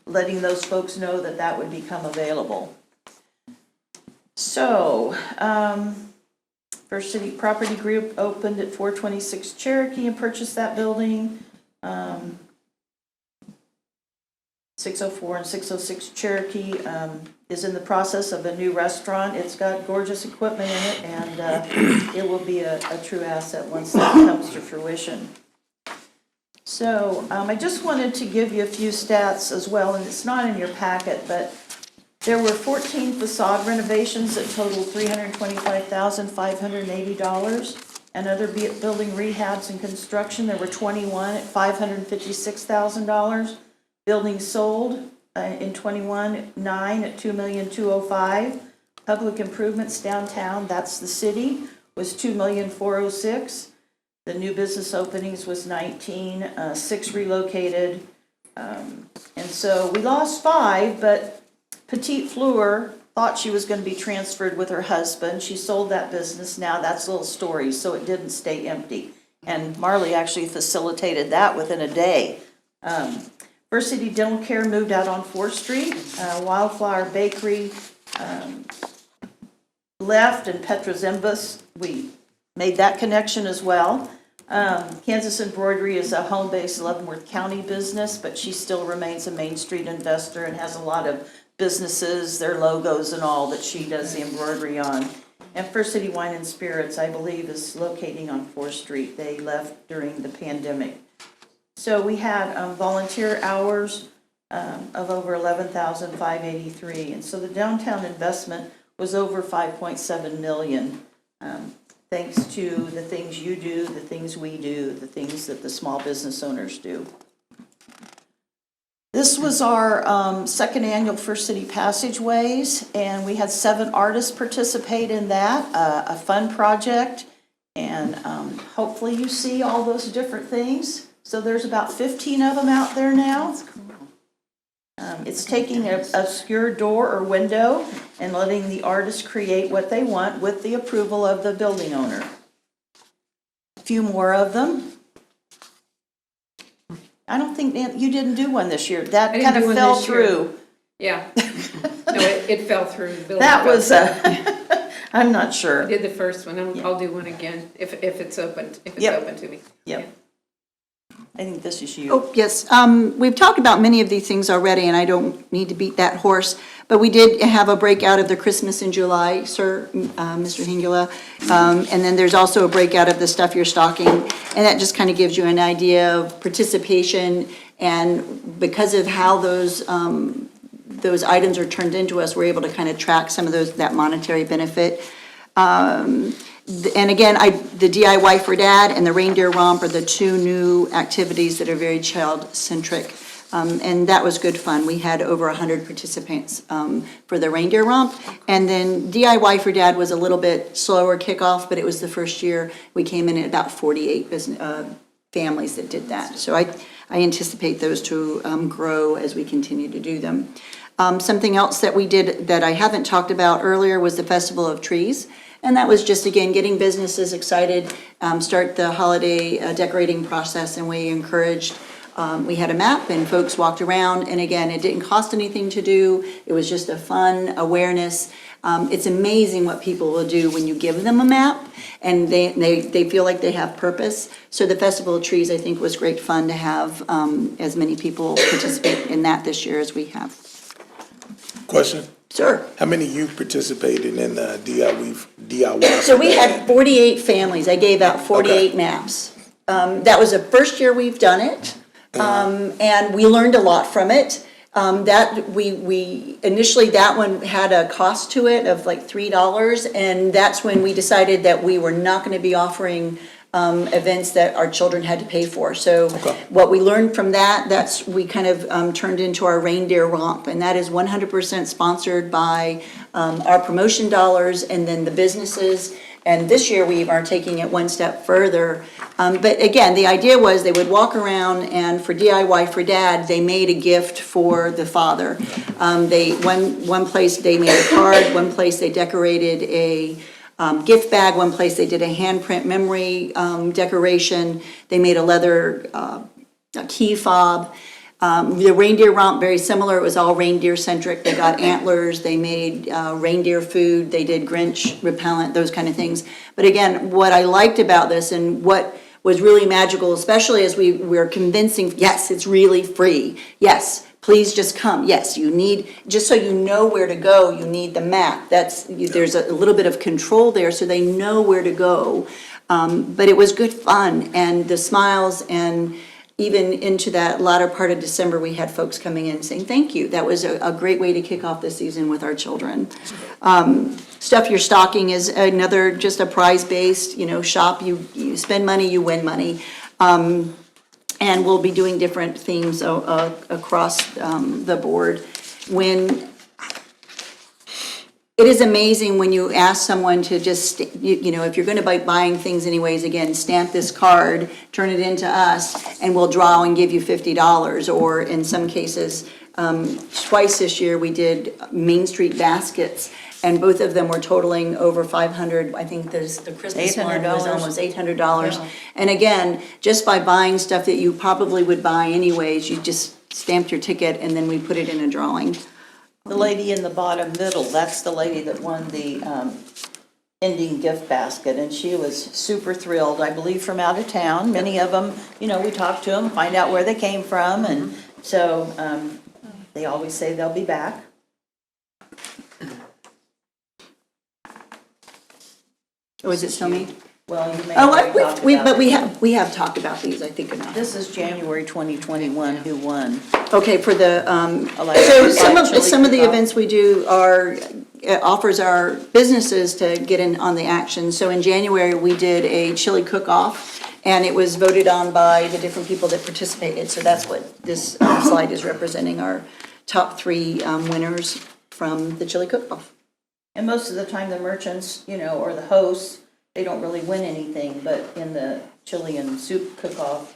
letting those folks know that that would become available. So, First City Property Group opened at 426 Cherokee and purchased that building. 604 and 606 Cherokee is in the process of a new restaurant. It's got gorgeous equipment in it, and it will be a true asset once that comes to fruition. So I just wanted to give you a few stats as well, and it's not in your packet, but there were 14 facade renovations that totaled $325,580. And other building rehabs and construction, there were 21 at $556,000. Buildings sold in 21, 9 at $2,205,000. Public improvements downtown, that's the city, was $2,406,000. The new business openings was 19, 6 relocated. And so we lost 5, but Petite Fleur thought she was going to be transferred with her husband. She sold that business now. That's a little story, so it didn't stay empty. And Marley actually facilitated that within a day. First City Dental Care moved out on 4th Street. Wildfire Bakery left, and Petra Zimbus, we made that connection as well. Kansas Embroidery is a home-based Leavenworth County business, but she still remains a Main Street investor and has a lot of businesses, their logos and all that she does the embroidery on. And First City Wine and Spirits, I believe, is locating on 4th Street. They left during the pandemic. So we had volunteer hours of over 11,583. And so the downtown investment was over 5.7 million. Thanks to the things you do, the things we do, the things that the small business owners do. This was our second annual First City Passageways, and we had 7 artists participate in that, a fun project, and hopefully you see all those different things. So there's about 15 of them out there now. It's taking an obscure door or window and letting the artist create what they want with the approval of the building owner. A few more of them. I don't think, you didn't do one this year. That kind of fell through. Yeah. No, it fell through. The building That fell was, through. I'm not sure. I did the first one. I'll do one again if it's open, open to me. Yep. I think this is you. Oh, yes. We've talked about many of these things already, and I don't need to beat that horse. But we did have a breakout of the Christmas in July, sir, Mr. Hingula. And then there's also a breakout of the stuff you're stocking. And that just kind of gives you an idea of participation. And because of how those items are turned into us, we're able to kind of track some of that monetary benefit. And again, the DIY for Dad and the Reindeer Romp are the two new activities that are very child-centric. And that was good fun. We had over 100 participants for the Reindeer Romp. And then DIY for Dad was a little bit slower kickoff, but it was the first year. We came in at about 48 families that did that. So I anticipate those to grow as we continue to do them. Something else that we did that I haven't talked about earlier was the Festival of Trees. And that was just, again, getting businesses excited, start the holiday decorating process, and we encouraged, we had a map and folks walked around, and again, it didn't cost anything to do. It was just a fun awareness. It's amazing what people will do when you give them a map and they feel like they have purpose. So the Festival of Trees, I think, was great fun to have as many people participate in that this year as we have. Question, Sure. how many youth participated in the DIY? So we had 48 families. I gave out 48 maps. That was the first year we've done it, and we learned a lot from it. Initially, that one had a cost to it of like $3, and that's when we decided that we were not going to be offering events that our children had to pay for. So what we learned from that, we kind of turned into our Reindeer Romp, and that is 100% sponsored by our promotion dollars and then the businesses. And this year we are taking it one step further. But again, the idea was they would walk around, and for DIY for Dad, they made a gift for the father. One place they made a card, one place they decorated a gift bag, one place they did a handprint memory decoration. They made a leather a key fob. The Reindeer Romp, very similar. It was all reindeer centric. They got antlers, they made reindeer food, they did Grinch repellent, those kind of things. But again, what I liked about this and what was really magical, especially as we were convincing, yes, it's really free. Yes, please just come. Yes, you need, just so you know where to go, you need the map. There's a little bit of control there so they know where to go. But it was good fun, and the smiles, and even into that latter part of December, we had folks coming in saying, thank you. That was a great way to kick off the season with our children. Stuff you're stocking is another, just a prize-based, shop. You spend money, you win money. And we'll be doing different themes across the board. It is amazing when you ask someone to just, if you're going to be buying things anyways, again, stamp this card, turn it into us, and we'll draw and give you $50. Or in some cases, twice this year, we did Main Street baskets, and both of them were totaling over $500. I think the Christmas one was almost $800. Yeah. And again, just by buying stuff that you probably would buy anyways, you just stamped your ticket, and then we put it in a drawing. The lady in the bottom middle, that's the lady that won the ending gift basket, and she was super thrilled, I believe from out of town. Many of them, we talked to them, find out where they came from, and so they always say they'll be back. Or is it still me? Well, you may Oh, have talked about but it. we have talked about these, I think, enough. This is January 2021 who won. Okay, for the, So some of the events we do offers our businesses to get in on the action. So in January, we did a chili cook-off, and it was voted on by the different people that participated. So that's what this slide is representing, our top 3 winners from the chili cook-off. And most of the time, the merchants, or the hosts, they don't really win anything, but in the chili and soup cook-off,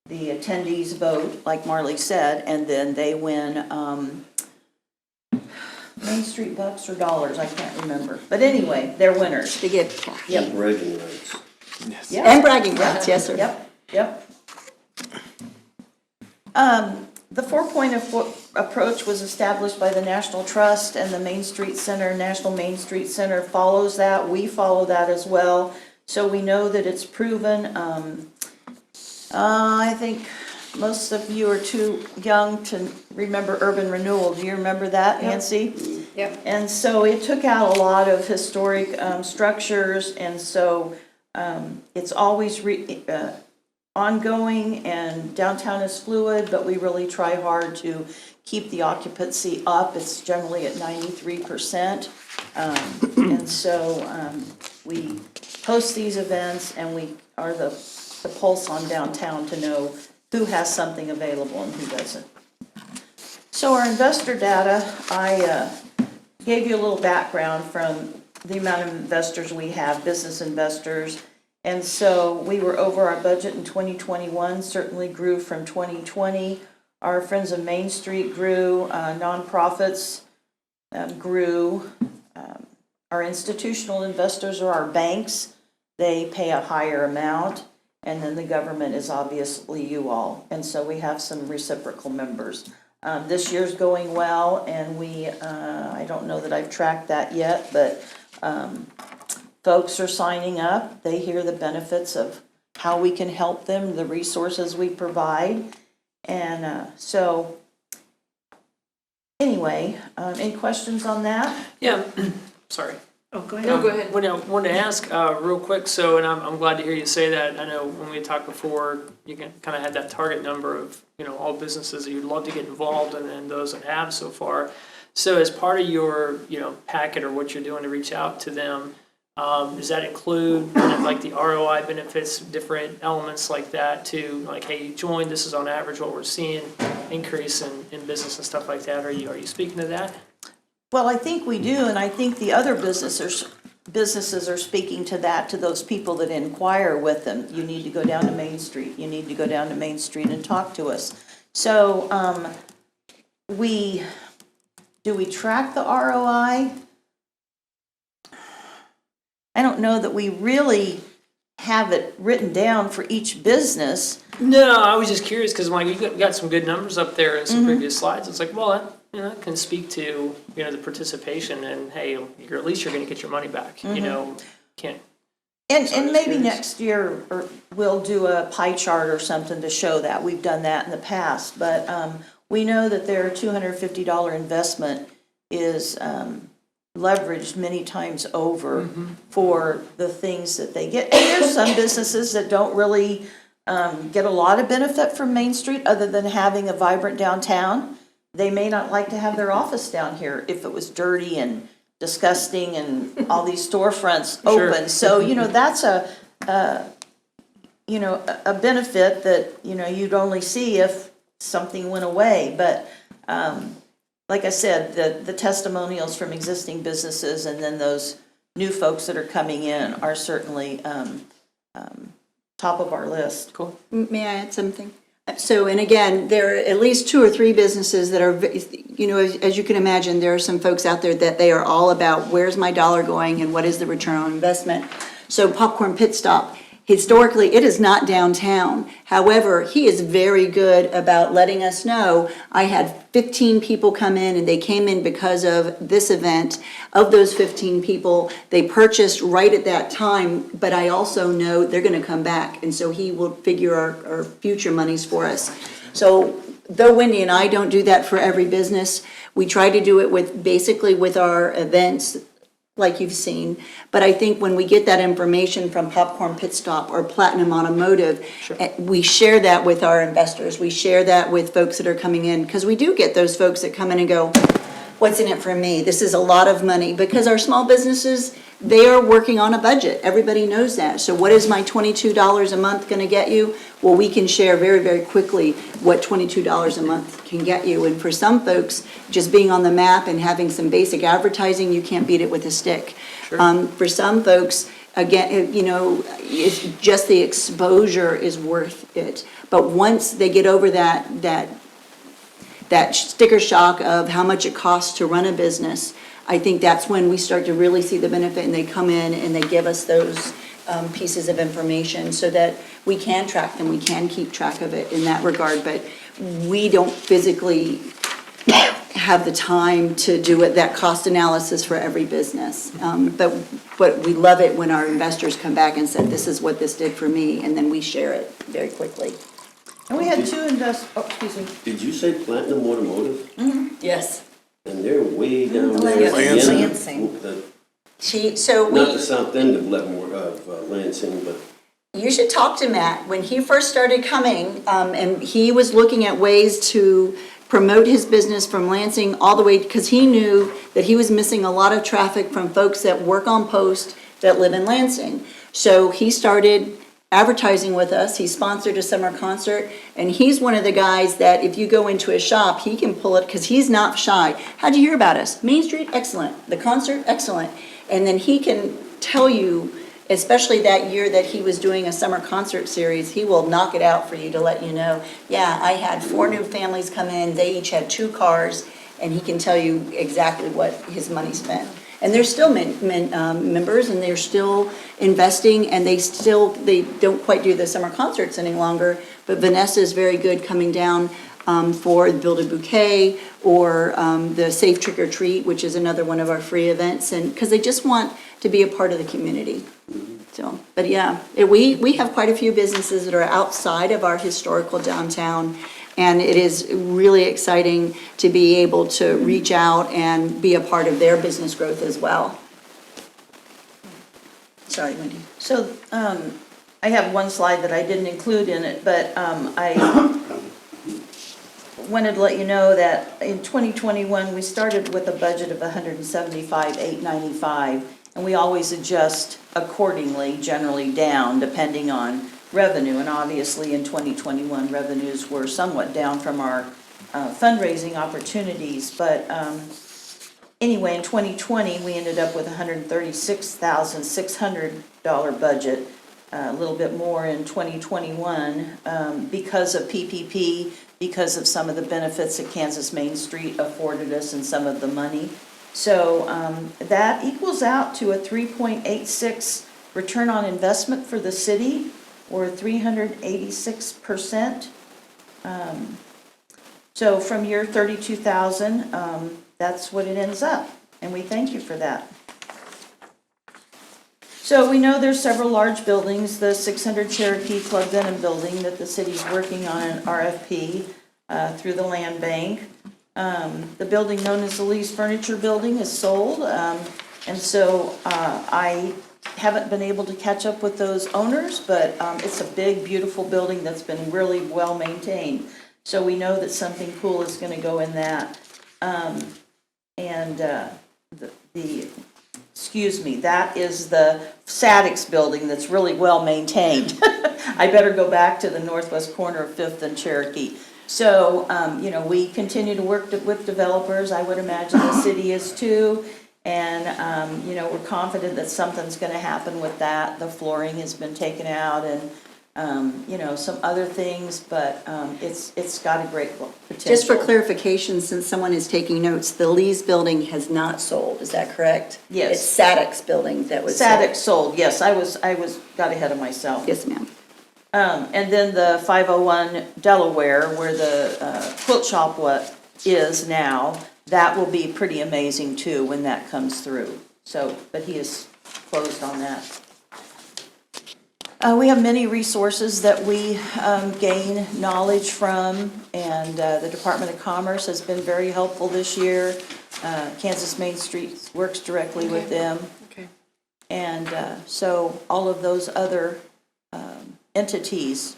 the attendees vote, like Marley said, and then they win Main Street bucks or dollars, I can't remember. But anyway, they're winners. To get cash. Yep. Bragging rights. Yep. And bragging rights, yes, sir. Yep. The 4-point approach was established by the National Trust, and the Main Street Center, National Main Street Center follows that. We follow that as well. So we know that it's proven. I think most of you are too young to remember urban renewal. Do you remember that, Nancy? Yep. And so it took out a lot of historic structures, and so it's always ongoing, and downtown is fluid, but we really try hard to keep the occupancy up. It's generally at 93%. And so we host these events, and we are the pulse on downtown to know who has something available and who doesn't. So our investor data, I gave you a little background from the amount of investors we have, business investors. And so we were over our budget in 2021, certainly grew from 2020. Our Friends of Main Street grew, nonprofits grew. Our institutional investors are our banks. They pay a higher amount. And then the government is obviously you all. And so we have some reciprocal members. This year's going well, and I don't know that I've tracked that yet, but folks are signing up. They hear the benefits of how we can help them, the resources we provide. And so, anyway, any questions on that? Yeah, sorry. Oh, go ahead. No, go ahead. Wanted to ask real quick, so, and I'm glad to hear you say that. I know when we talked before, you kind of had that target number of, all businesses that you'd love to get involved in, and those that have so far. So as part of your, packet or what you're doing to reach out to them, does that include kind of like the ROI benefits, different elements like that to like, hey, you joined, this is on average what we're seeing, increase in business and stuff like that? Are you speaking to that? Well, I think we do, and I think the other businesses are speaking to that, to those people that inquire with them. You need to go down to Main Street. You need to go down to Main Street and talk to us. So do we track the ROI? I don't know that we really have it written down for each business. No, I was just curious because like you got some good numbers up there in some previous slides. It's like, well, that can speak to the participation, and hey, at least you're going to get your money back. Can't. And maybe next year we'll do a pie chart or something to show that. We've done that in the past, but we know that their $250 investment is leveraged many times over for the things that they get. And there's some businesses that don't really get a lot of benefit from Main Street other than having a vibrant downtown. They may not like to have their office down here if it was dirty and disgusting and all these storefronts open. So, that's a benefit that, you'd only see if something went away. But like I said, the testimonials from existing businesses and then those new folks that are coming in are certainly top of our list. Cool. May I add something? So, and again, there are at least 2 or 3 businesses that are, as you can imagine, there are some folks out there that they are all about where's my dollar going and what is the return on investment. So Popcorn Pit Stop, historically, it is not downtown. However, he is very good about letting us know. I had 15 people come in, and they came in because of this event. Of those 15 people, they purchased right at that time, but I also know they're going to come back, and so he will figure our future monies for us. So though Wendy and I don't do that for every business, we try to do it with our events, like you've seen. But I think when we get that information from Popcorn Pit Stop or Platinum Automotive, we share that with our investors. We share that with folks that are coming in, because we do get those folks that come in and go, what's in it for me? This is a lot of money. Because our small businesses, they are working on a budget. Everybody knows that. So what is my $22 a month going to get you? Well, we can share very, very quickly what $22 a month can get you. And for some folks, just being on the map and having some basic advertising, you can't beat it with a stick. Sure. For some folks, again, it's just the exposure is worth it. But once they get over that sticker shock of how much it costs to run a business, I think that's when we start to really see the benefit, and they come in and they give us those pieces of information so that we can track them, we can keep track of it in that regard. But we don't physically have the time to do that cost analysis for every business. But we love it when our investors come back and said, this is what this did for me, and then we share it very quickly. And we had two excuse me. Did you say Platinum Automotive? Yes. And they're way down there. at the end of Lansing. Not the south end of Leavenworth, of Lansing, but You should talk to Matt. When he first started coming, and he was looking at ways to promote his business from Lansing all the way, because he knew that he was missing a lot of traffic from folks that work on post that live in Lansing. So he started advertising with us. He sponsored a summer concert, and he's one of the guys that if you go into a shop, he can pull it, because he's not shy. How'd you hear about us? Main Street, excellent. The concert, excellent. And then he can tell you, especially that year that he was doing a summer concert series, he will knock it out for you to let you know, yeah, I had 4 new families come in, they each had 2 cars, and he can tell you exactly what his money spent. And they're still members, and they're still investing, and they don't quite do the summer concerts any longer, but Vanessa is very good coming down for Build a Bouquet, or the Safe Trick or Treat, which is another one of our free events, and because they just want to be a part of the community. So, but yeah, we have quite a few businesses that are outside of our historical downtown, and it is really exciting to be able to reach out and be a part of their business growth as well. Sorry, Wendy. So, I have one slide that I didn't include in it, but, I wanted to let you know that in 2021, we started with a budget of $175,895, and we always adjust accordingly, generally down, depending on revenue. And obviously, in 2021, revenues were somewhat down from our fundraising opportunities. But anyway, in 2020, we ended up with a $136,600 budget, a little bit more in 2021 because of PPP, because of some of the benefits that Kansas Main Street afforded us and some of the money. So that equals out to a 3.86 return on investment for the city, or 386%. So from year 32,000, that's what it ends up, and we thank you for that. So we know there's several large buildings, the 600 Cherokee Club Venom building that the city's working on an RFP through the land bank. The building known as the Lee's Furniture Building is sold, and so I haven't been able to catch up with those owners, but it's a big, beautiful building that's been really well maintained. So we know that something cool is going to go in that. That is the Sadix building that's really well maintained. I better go back to the northwest corner of 5th and Cherokee. So, we continue to work with developers. I would imagine the city is too. And, we're confident that something's going to happen with that. The flooring has been taken out and, some other things, but it's got a great potential. Just for clarification, since someone is taking notes, the Lee's building has not sold, is that correct? Yes. It's Sadix building that was sold. Sadix sold, yes. I got ahead of myself. Yes, ma'am. And then the 501 Delaware, where the quilt shop is now, that will be pretty amazing too when that comes through. So, but he is closed on that. We have many resources that we gain knowledge from, and the Department of Commerce has been very helpful this year. Kansas Main Street works directly with them. Okay. And so all of those other entities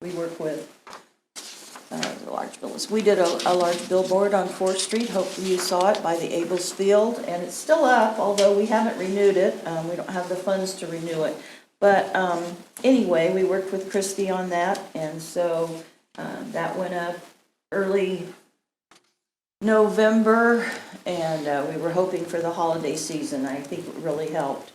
we work with. The large billboards. We did a large billboard on 4th Street. Hopefully you saw it, by the Abels Field, and it's still up, although we haven't renewed it. We don't have the funds to renew it. But anyway, we worked with Christy on that, and so that went up early November, and we were hoping for the holiday season. I think it really helped.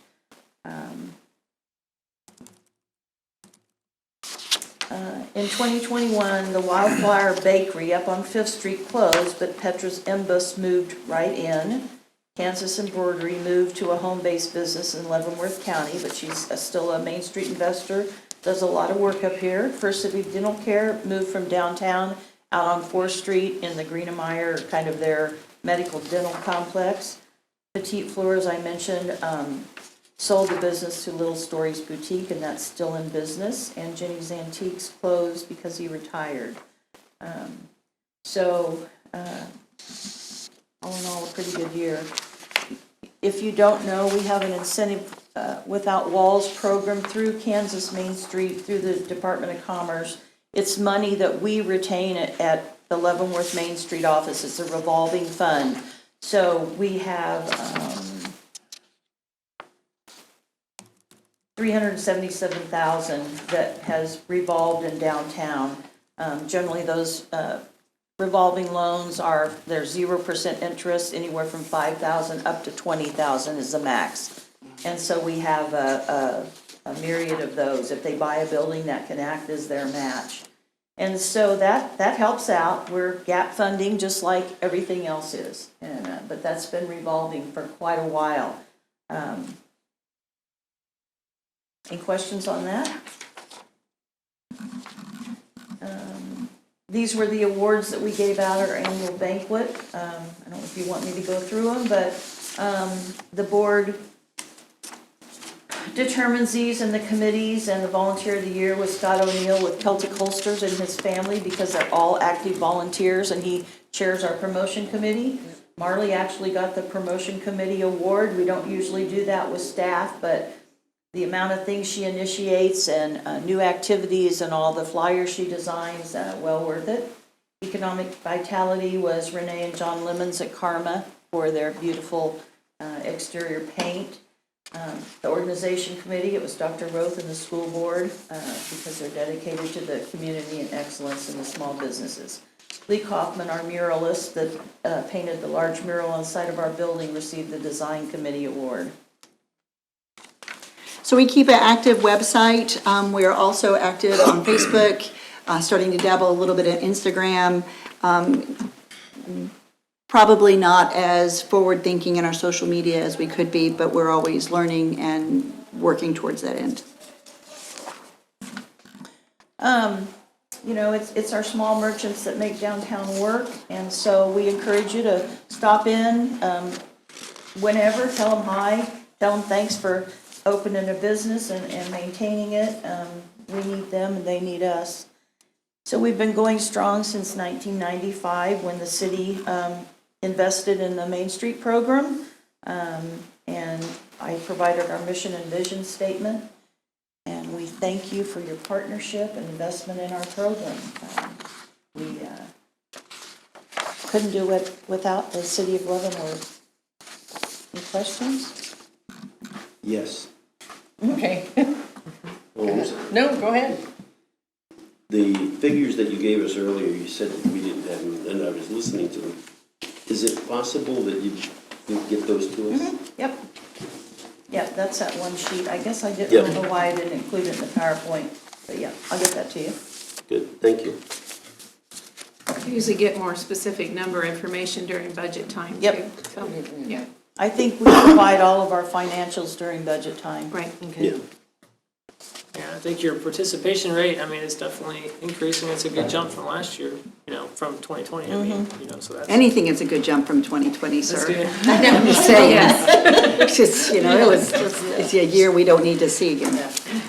In 2021, the Wildfire Bakery up on 5th Street closed, but Petra's Imbus moved right in. Kansas Embroidery moved to a home-based business in Leavenworth County, but she's still a Main Street investor, does a lot of work up here. First City Dental Care moved from downtown out on 4th Street in the Greenemeyer, kind of their medical dental complex. Petite Floor, as I mentioned, sold the business to Little Stories Boutique, and that's still in business. And Jenny's Antiques closed because he retired. All in all, a pretty good year. If you don't know, we have an incentive Without Walls program through Kansas Main Street, through the Department of Commerce. It's money that we retain at the Leavenworth Main Street office. It's a revolving fund. So we have $377,000 that has revolved in downtown. Generally, those revolving loans they're 0% interest, anywhere from $5,000 up to $20,000 is the max. And so we have a myriad of those. If they buy a building, that can act as their match. And so that helps out. We're gap funding just like everything else is. But that's been revolving for quite a while. Any questions on that? These were the awards that we gave out at our annual banquet. I don't know if you want me to go through them, but the board determines these, and the committees, and the volunteer of the year was Scott O'Neill with Celtic Holsters and his family, because they're all active volunteers, and he chairs our promotion committee. Marley actually got the promotion committee award. We don't usually do that with staff, but the amount of things she initiates and new activities and all the flyers she designs, well worth it. Economic Vitality was Renee and John Lemons at Karma for their beautiful exterior paint. The organization committee, it was Dr. Roth and the school board, because they're dedicated to the community and excellence in the small businesses. Lee Kaufman, our muralist that painted the large mural on the side of our building, received the design committee award. So we keep an active website. We are also active on Facebook, starting to dabble a little bit in Instagram. Probably not as forward-thinking in our social media as we could be, but we're always learning and working towards that end. You know, it's our small merchants that make downtown work, and so we encourage you to stop in whenever, tell them hi, tell them thanks for opening a business and maintaining it. We need them and they need us. So we've been going strong since 1995, when the city invested in the Main Street program, and I provided our mission and vision statement, and we thank you for your partnership and investment in our program. We couldn't do it without the city of Leavenworth. Any questions? Yes. Okay. Oh, I'm sorry. No, go ahead. The figures that you gave us earlier, you said that we didn't have them, and I was listening to them. Is it possible that you get those to us? Yep. Yeah, that's that one sheet. I guess I Yep. don't know why I didn't include it in the PowerPoint, but yeah, I'll get that to you. Good, thank you. We usually get more specific number information during budget time, Yep. too. So, yeah, I think we provide all of our financials during budget time. right. Yeah. Yeah, I think your participation rate, I mean, it's definitely increasing. It's a good jump from last year, from 2020, I mean, so that's. Anything is a good jump from 2020, That's sir. good. I'm just saying. It's just, it's a year we don't need to see again.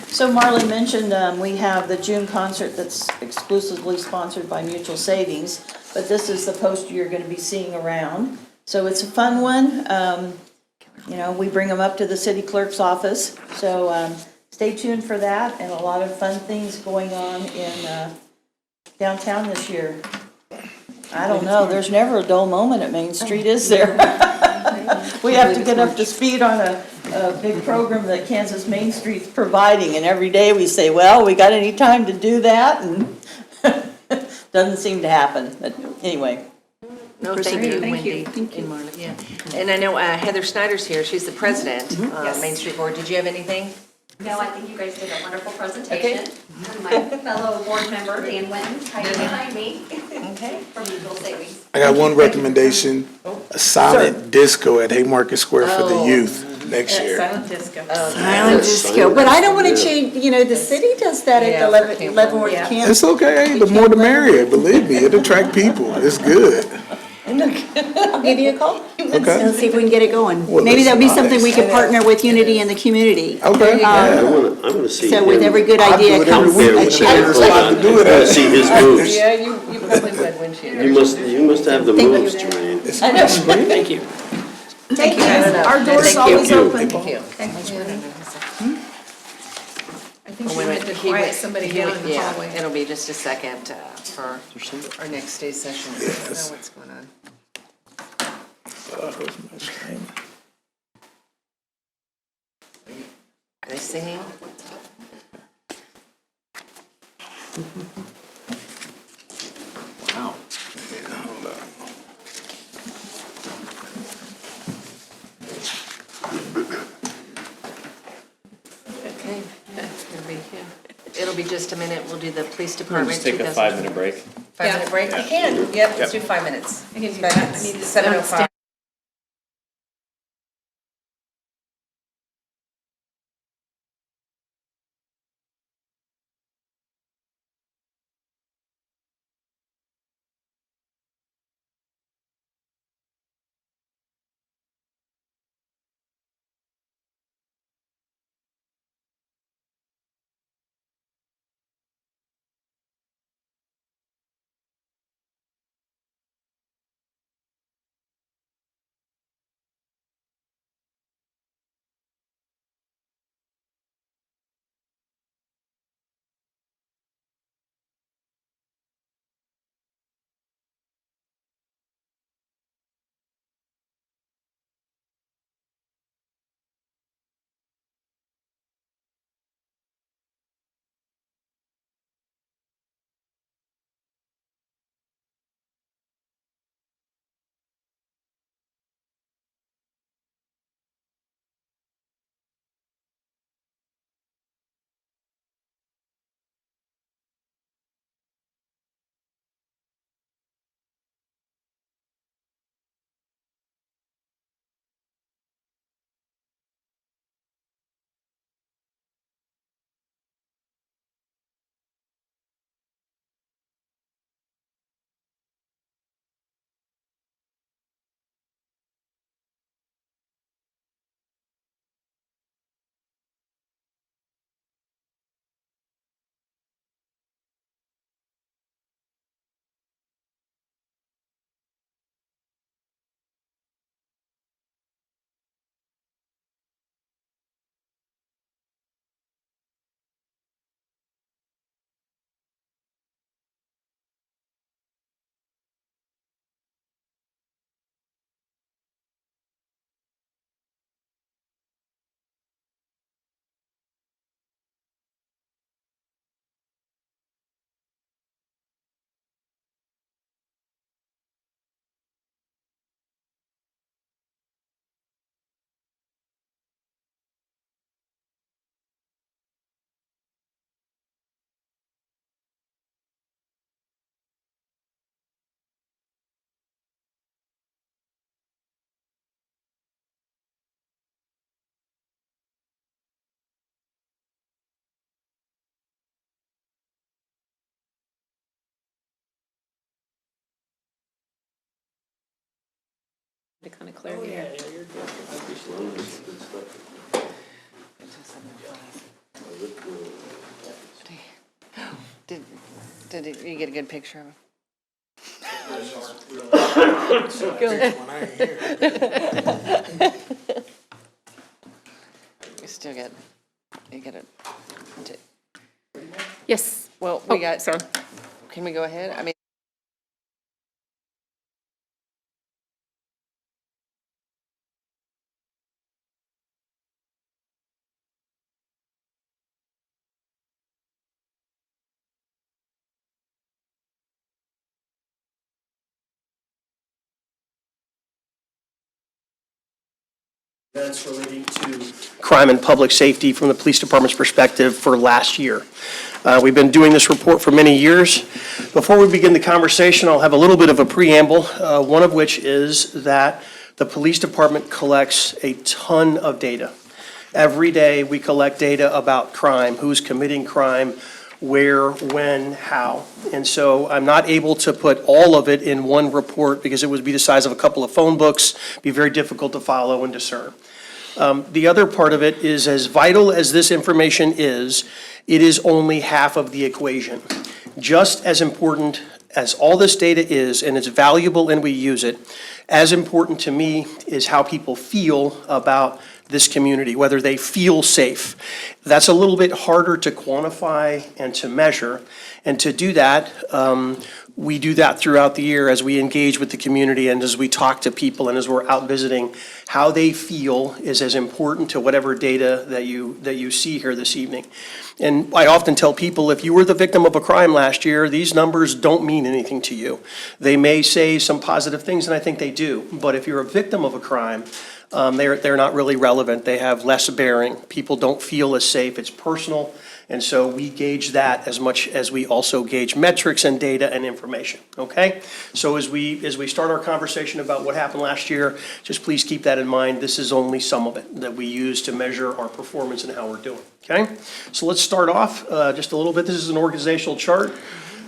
So Marley mentioned we have the June concert that's exclusively sponsored by Mutual Savings, but this is the poster you're going to be seeing around. So it's a fun one. We bring them up to the city clerk's office. So stay tuned for that, and a lot of fun things going on in downtown this year. I don't know, there's never a dull moment at Main Street, is there? We have to get up to speed on a big program that Kansas Main Street's providing, and every day we say, well, we got any time to do that? And doesn't seem to happen, but anyway. No, thank you, Wendy. Thank you. And Marla, yeah. And I know Heather Snyder's here, she's the president of Main Street Board. Did you have anything? No, I think you guys did a wonderful presentation. And my fellow board member, Dan Wintons, right behind me, Okay. from Mutual Savings. I got one recommendation, a silent disco at Haymarket Square for the youth next year. Silent disco. Silent disco, but I don't want to change, the city does that at the Yeah, for Campbell. Leavenworth Yeah. campus. It's okay, the more the merrier, believe me, it attract people, it's good. I'll give you a call. Okay. Let's see if we can get it going. Well, Maybe that'd be something that's we could partner with Unity in the community. Okay. I wanna see So with him. every good I do idea it every comes week. a It's chance. a lot to do it I wanna at. see his moves. Yeah, you probably would, wouldn't you? You must have the moves, Jermaine. It's my screen. Thank you. Thank you. Our door's Thank you. always open. Thank you. I think she meant to quiet somebody down in the Yeah, hallway. it'll be just a second for our next day's session. I don't know what's going on. Where's my screen? Are they singing? Wow. Hold on. Okay. It'll be just a minute. We'll do the police department. Just take a 2000 5-minute break. 5-minute break? You can, yep, let's do 5 minutes. I can do that. I need to 7:05. To kind of clear the air. Did you get a good picture of him? You still get, you get it. Yes. Well, we got, sorry. can we go ahead? I mean. Events relating to crime and public safety from the police department's perspective for last year. We've been doing this report for many years. Before we begin the conversation, I'll have a little bit of a preamble, one of which is that the police department collects a ton of data. Every day, we collect data about crime, who's committing crime, where, when, how. And so I'm not able to put all of it in one report because it would be the size of a couple of phone books, be very difficult to follow and discern. The other part of it is, as vital as this information is, it is only half of the equation. Just as important as all this data is, and it's valuable and we use it, as important to me is how people feel about this community, whether they feel safe. That's a little bit harder to quantify and to measure. And to do that, we do that throughout the year as we engage with the community and as we talk to people and as we're out visiting. How they feel is as important to whatever data that you see here this evening. And I often tell people, if you were the victim of a crime last year, these numbers don't mean anything to you. They may say some positive things, and I think they do. But if you're a victim of a crime, they're not really relevant. They have less bearing. People don't feel as safe. It's personal. And so we gauge that as much as we also gauge metrics and data and information, okay? So as we start our conversation about what happened last year, just please keep that in mind. This is only some of it that we use to measure our performance and how we're doing, okay? So let's start off just a little bit. This is an organizational chart.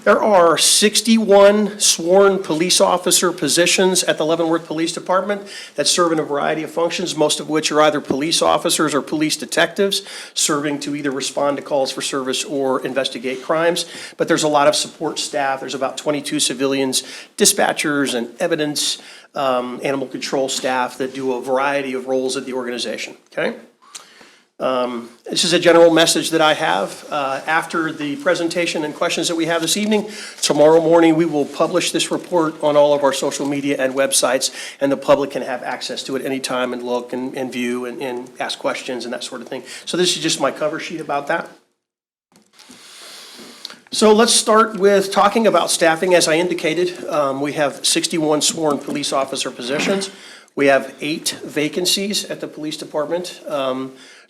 There are 61 sworn police officer positions at the Leavenworth Police Department that serve in a variety of functions, most of which are either police officers or police detectives serving to either respond to calls for service or investigate crimes. But there's a lot of support staff. There's about 22 civilians, dispatchers and evidence, animal control staff that do a variety of roles at the organization, okay? This is a general message that I have. After the presentation and questions that we have this evening, tomorrow morning we will publish this report on all of our social media and websites, and the public can have access to it anytime and look and view and ask questions and that sort of thing. So this is just my cover sheet about that. So let's start with talking about staffing. As I indicated, we have 61 sworn police officer positions. We have 8 vacancies at the police department.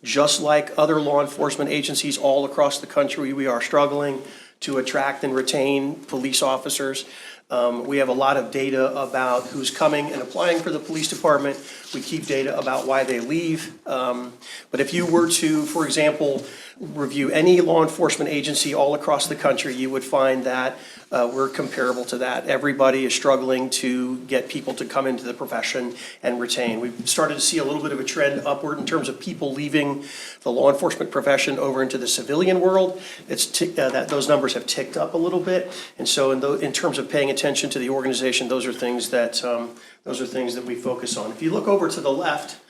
Just like other law enforcement agencies all across the country, we are struggling to attract and retain police officers. We have a lot of data about who's coming and applying for the police department. We keep data about why they leave. But if you were to, for example, review any law enforcement agency all across the country, you would find that we're comparable to that. Everybody is struggling to get people to come into the profession and retain. We've started to see a little bit of a trend upward in terms of people leaving the law enforcement profession over into the civilian world. Those numbers have ticked up a little bit. And so in terms of paying attention to the organization, those are things that we focus on. If you look over to the left,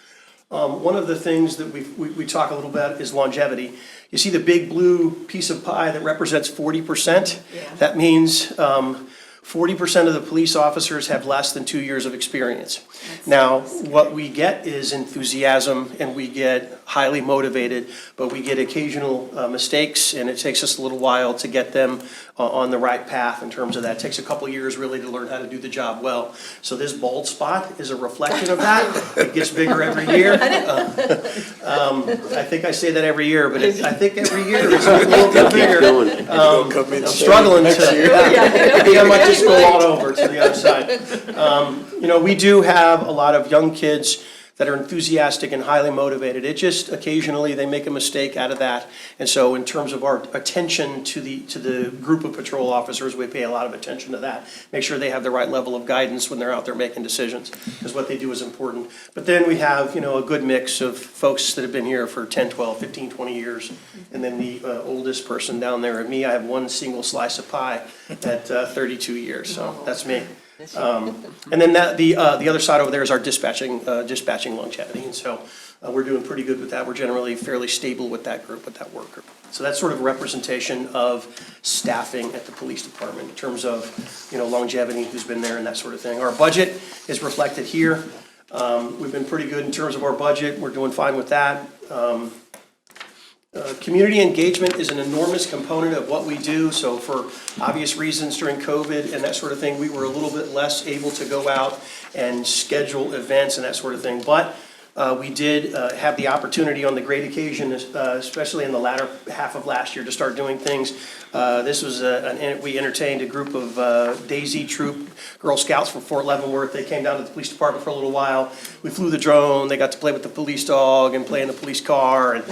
one of the things that we talk a little about is longevity. You see the big blue piece of pie that represents 40%? Yeah. That means 40% of the police officers have less than 2 years of experience. Now, what we get is enthusiasm and we get highly motivated, but we get occasional mistakes, and it takes us a little while to get them on the right path in terms of that. It takes a couple years really to learn how to do the job well. So this bald spot is a reflection of that. It gets bigger every year. I think I say that every year, but I think every year it's a little bit bigger. I'm struggling to, maybe I might just go on over to the other side. We do have a lot of young kids that are enthusiastic and highly motivated. It just occasionally they make a mistake out of that. And so in terms of our attention to the group of patrol officers, we pay a lot of attention to that. Make sure they have the right level of guidance when they're out there making decisions, because what they do is important. But then we have, a good mix of folks that have been here for 10, 12, 15, 20 years. And then the oldest person down there, and me, I have one single slice of pie at 32 years. So that's me. And then the other side over there is our dispatching longevity, and so we're doing pretty good with that. We're generally fairly stable with that group, with that work group. So that's sort of a representation of staffing at the police department in terms of longevity, who's been there, and that sort of thing. Our budget is reflected here. We've been pretty good in terms of our budget. We're doing fine with that. Community engagement is an enormous component of what we do. So for obvious reasons during COVID and that sort of thing, we were a little bit less able to go out and schedule events and that sort of thing. But We did have the opportunity on the great occasion, especially in the latter half of last year, to start doing things. This was, we entertained a group of Daisy Troop Girl Scouts from Fort Leavenworth. They came down to the police department for a little while. We flew the drone. They got to play with the police dog and play in the police car and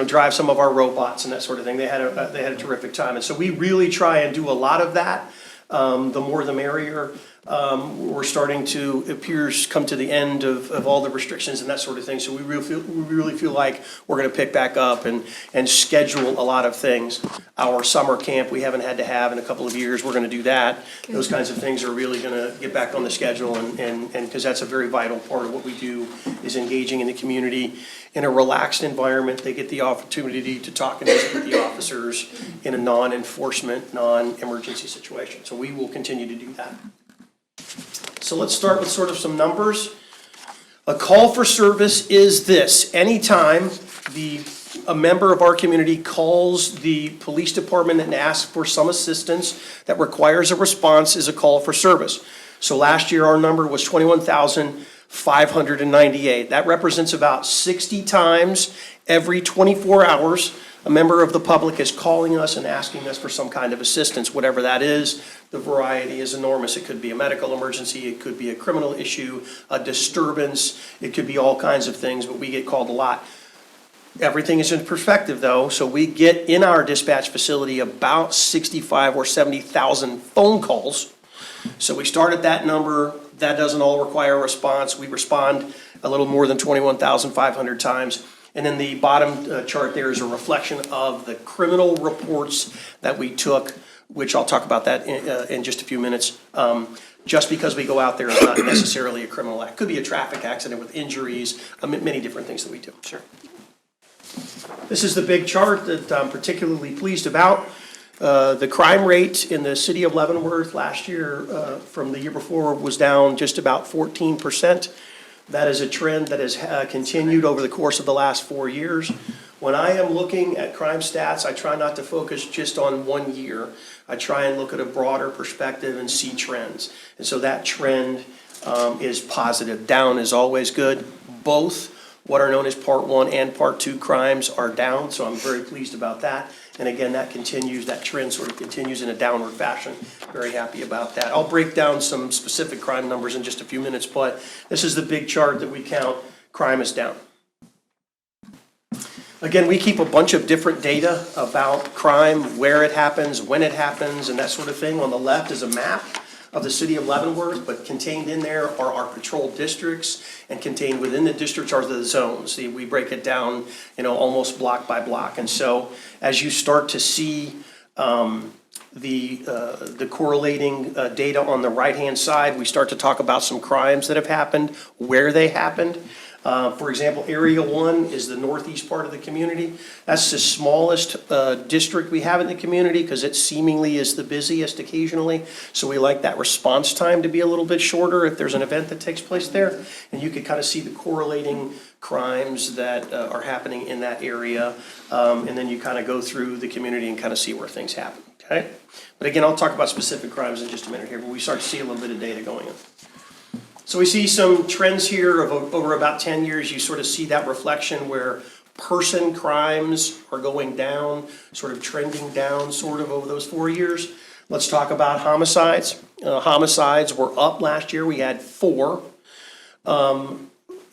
drive some of our robots and that sort of thing. They had a terrific time. And so we really try and do a lot of that. The more the merrier. We're starting to, it appears, come to the end of all the restrictions and that sort of thing. So we really feel like we're going to pick back up and schedule a lot of things. Our summer camp we haven't had to have in a couple of years. We're going to do that. Those kinds of things are really going to get back on the schedule, and because that's a very vital part of what we do, is engaging in the community in a relaxed environment. They get the opportunity to talk and visit with the officers in a non-enforcement, non-emergency situation. So we will continue to do that. So let's start with sort of some numbers. A call for service is this: anytime a member of our community calls the police department and asks for some assistance that requires a response, is a call for service. So last year our number was 21,598. That represents about 60 times every 24 hours a member of the public is calling us and asking us for some kind of assistance, whatever that is. The variety is enormous. It could be a medical emergency, it could be a criminal issue, a disturbance, it could be all kinds of things, but we get called a lot. Everything is in perspective though, so we get in our dispatch facility about 65 or 70,000 phone calls. So we start at that number. That doesn't all require a response. We respond a little more than 21,500 times. And then the bottom chart there is a reflection of the criminal reports that we took, which I'll talk about that in just a few minutes. Just because we go out there is not necessarily a criminal act. Could be a traffic accident with injuries, many different things that we do. Sure. This is the big chart that I'm particularly pleased about. The crime rate in the city of Leavenworth last year from the year before was down just about 14%. That is a trend that has continued over the course of the last 4 years. When I am looking at crime stats, I try not to focus just on 1 year. I try and look at a broader perspective and see trends. And so that trend is positive. Down is always good. Both what are known as Part 1 and Part 2 crimes are down, so I'm very pleased about that. And again, that continues, that trend sort of continues in a downward fashion. Very happy about that. I'll break down some specific crime numbers in just a few minutes, but this is the big chart that we count. Crime is down. Again, we keep a bunch of different data about crime, where it happens, when it happens, and that sort of thing. On the left is a map of the city of Leavenworth, but contained in there are our patrol districts, and contained within the districts are the zones. See, we break it down, almost block by block. And so as you start to see the correlating data on the right-hand side, we start to talk about some crimes that have happened, where they happened. For example, Area 1 is the northeast part of the community. That's the smallest district we have in the community because it seemingly is the busiest occasionally. So we like that response time to be a little bit shorter if there's an event that takes place there. And you can kind of see the correlating crimes that are happening in that area. And then you kind of go through the community and kind of see where things happen. Okay? But again, I'll talk about specific crimes in just a minute here, but we start to see a little bit of data going in. So we see some trends here of over about 10 years. You sort of see that reflection where person crimes are going down, sort of trending down sort of over those 4 years. Let's talk about homicides. Homicides were up last year. We had 4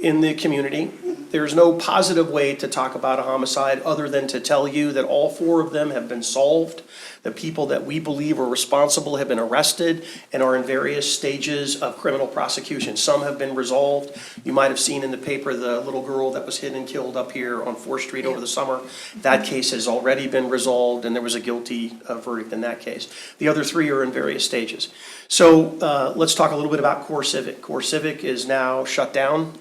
in the community. There's no positive way to talk about a homicide other than to tell you that all 4 of them have been solved. The people that we believe are responsible have been arrested and are in various stages of criminal prosecution. Some have been resolved. You might have seen in the paper the little girl that was hit and killed up here on 4th Street over the summer. That case has already been resolved and there was a guilty verdict in that case. The other 3 are in various stages. So let's talk a little bit about Core Civic. Core Civic is now shut down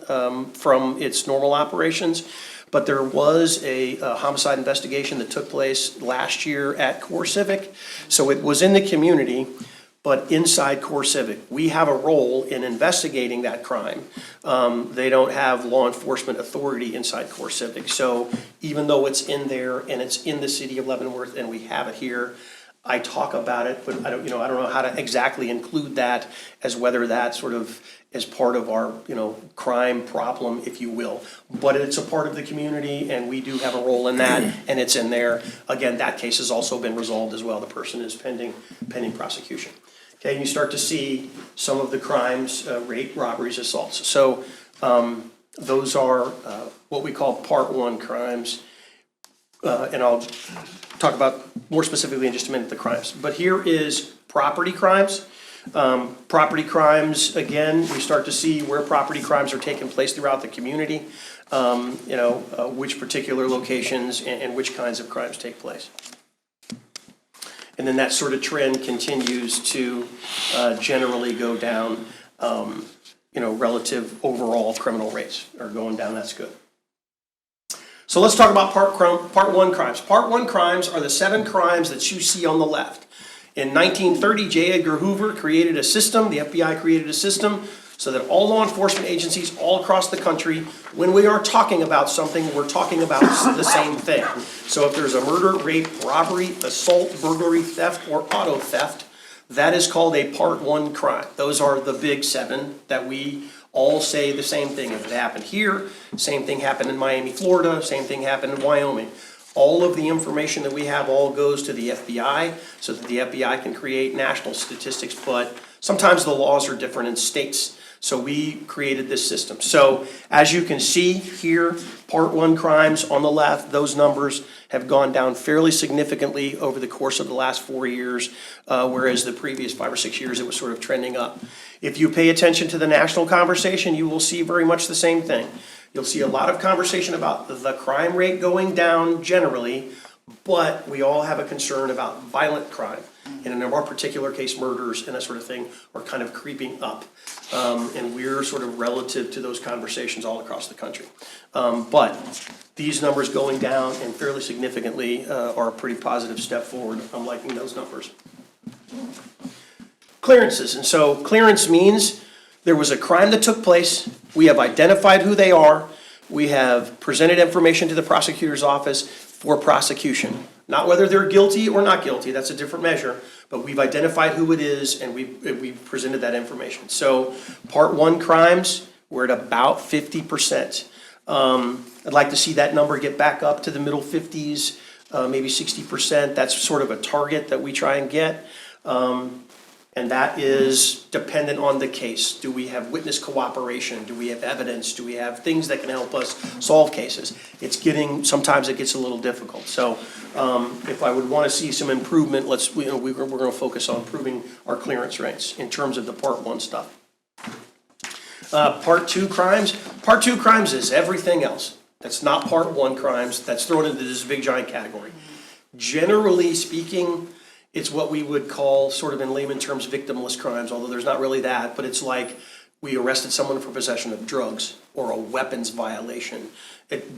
from its normal operations. But there was a homicide investigation that took place last year at Core Civic. So it was in the community, but inside Core Civic. We have a role in investigating that crime. They don't have law enforcement authority inside Core Civic. So even though it's in there and it's in the city of Leavenworth and we have it here, I talk about it, but I don't know how to exactly include that as whether that sort of is part of our, crime problem, if you will. But it's a part of the community, and we do have a role in that, and it's in there. Again, that case has also been resolved as well. The person is pending prosecution. Okay, and you start to see some of the crimes, rape, robberies, assaults. So those are what we call Part 1 crimes. And I'll talk about more specifically in just a minute the crimes. But here is property crimes. Property crimes, again, we start to see where property crimes are taking place throughout the community, which particular locations and which kinds of crimes take place. And then that sort of trend continues to generally go down, relative overall criminal rates are going down. That's good. So let's talk about Part 1 crimes. Part 1 crimes are the 7 crimes that you see on the left. In 1930, J. Edgar Hoover created a system, the FBI created a system, so that all law enforcement agencies all across the country, when we are talking about something, we're talking about the same thing. So if there's a murder, rape, robbery, assault, burglary, theft, or auto theft, that is called a Part 1 crime. Those are the big 7 that we all say the same thing. If it happened here, same thing happened in Miami, Florida, same thing happened in Wyoming. All of the information that we have all goes to the FBI so that the FBI can create national statistics, but sometimes the laws are different in states. So we created this system. So as you can see here, Part 1 crimes on the left, those numbers have gone down fairly significantly over the course of the last 4 years, whereas the previous 5 or 6 years it was sort of trending up. If you pay attention to the national conversation, you will see very much the same thing. You'll see a lot of conversation about the crime rate going down generally, but we all have a concern about violent crime. And in our particular case, murders and that sort of thing are kind of creeping up. And we're sort of relative to those conversations all across the country. But these numbers going down and fairly significantly are a pretty positive step forward. I'm liking those numbers. Clearances. And so clearance means there was a crime that took place. We have identified who they are. We have presented information to the prosecutor's office for prosecution. Not whether they're guilty or not guilty, that's a different measure, but we've identified who it is and we've presented that information. So Part 1 crimes, we're at about 50%. I'd like to see that number get back up to the middle 50s, maybe 60%. That's sort of a target that we try and get. And that is dependent on the case. Do we have witness cooperation? Do we have evidence? Do we have things that can help us solve cases? Sometimes it gets a little difficult. So if I would want to see some improvement, we're going to focus on improving our clearance rates in terms of the Part 1 stuff. Part 2 crimes. Part 2 crimes is everything else. That's not Part 1 crimes. That's thrown into this big giant category. Generally speaking, it's what we would call, sort of in layman terms, victimless crimes, although there's not really that, but it's like we arrested someone for possession of drugs or a weapons violation.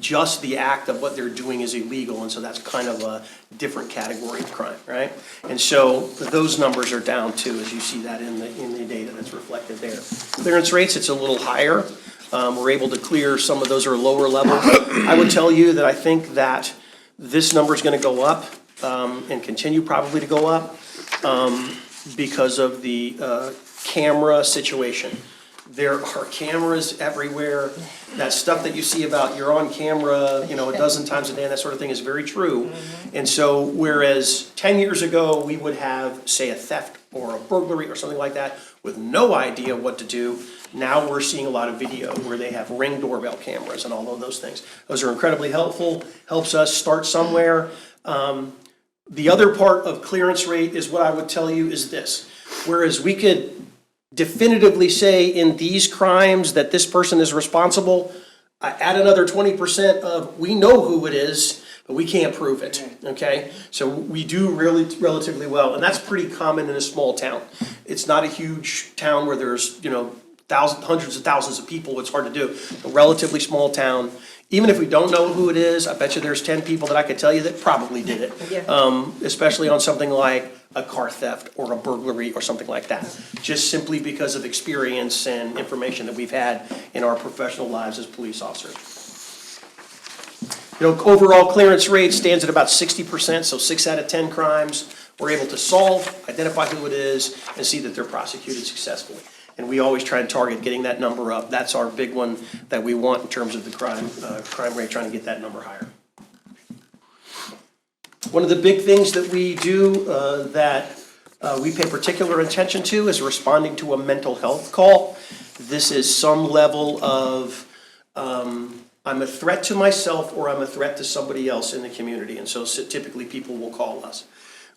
Just the act of what they're doing is illegal, and so that's kind of a different category of crime, right? And so those numbers are down too, as you see that in the data that's reflected there. Clearance rates, it's a little higher. We're able to clear some of those are lower level. I would tell you that I think that this number is going to go up. And continue probably to go up because of the camera situation. There are cameras everywhere. That stuff that you see about you're on camera, a dozen times a day, and that sort of thing is very true. And so whereas 10 years ago we would have, say, a theft or a burglary or something like that with no idea what to do, now we're seeing a lot of video where they have Ring doorbell cameras and all of those things. Those are incredibly helpful, helps us start somewhere. The other part of clearance rate is what I would tell you is this. Whereas we could definitively say in these crimes that this person is responsible, add another 20% of we know who it is, but we can't prove it, okay? So we do really relatively well, and that's pretty common in a small town. It's not a huge town where there's, hundreds of thousands of people, it's hard to do. A relatively small town. Even if we don't know who it is, I bet you there's 10 people that I could tell you that probably did it. Especially on something like a car theft or a burglary or something like that. Just simply because of experience and information that we've had in our professional lives as police officers. Overall clearance rate stands at about 60%, so 6 out of 10 crimes we're able to solve, identify who it is, and see that they're prosecuted successfully. And we always try and target getting that number up. That's our big one that we want in terms of the crime rate, trying to get that number higher. One of the big things that we do that we pay particular attention to is responding to a mental health call. This is some level of I'm a threat to myself or I'm a threat to somebody else in the community. And so typically people will call us.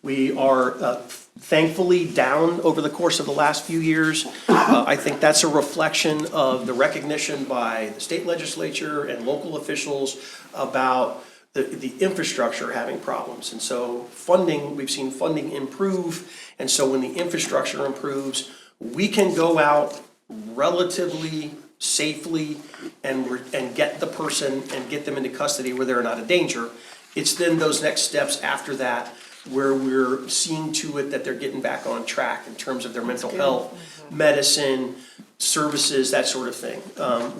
We are thankfully down over the course of the last few years. I think that's a reflection of the recognition by the state legislature and local officials about the infrastructure having problems. And so funding, we've seen funding improve. And so when the infrastructure improves, we can go out relatively safely and get the person and get them into custody where they're not a danger. It's then those next steps after that where we're seeing to it that they're getting back on track in terms of their mental health, medicine, services, that sort of thing.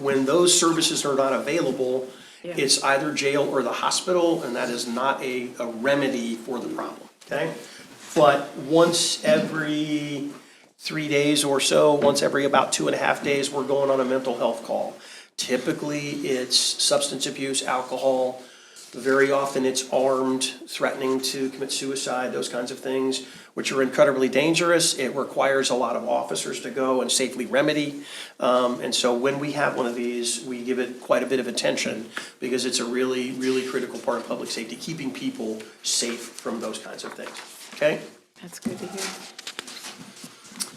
When those services are not available, it's either jail or the hospital, and that is not a remedy for the problem, okay? But once every 3 days or so, once every about 2.5 days, we're going on a mental health call. Typically, it's substance abuse, alcohol. Very often it's armed, threatening to commit suicide, those kinds of things, which are incredibly dangerous. It requires a lot of officers to go and safely remedy. And so when we have one of these, we give it quite a bit of attention because it's a really, really critical part of public safety, keeping people safe from those kinds of things, okay? That's good to hear.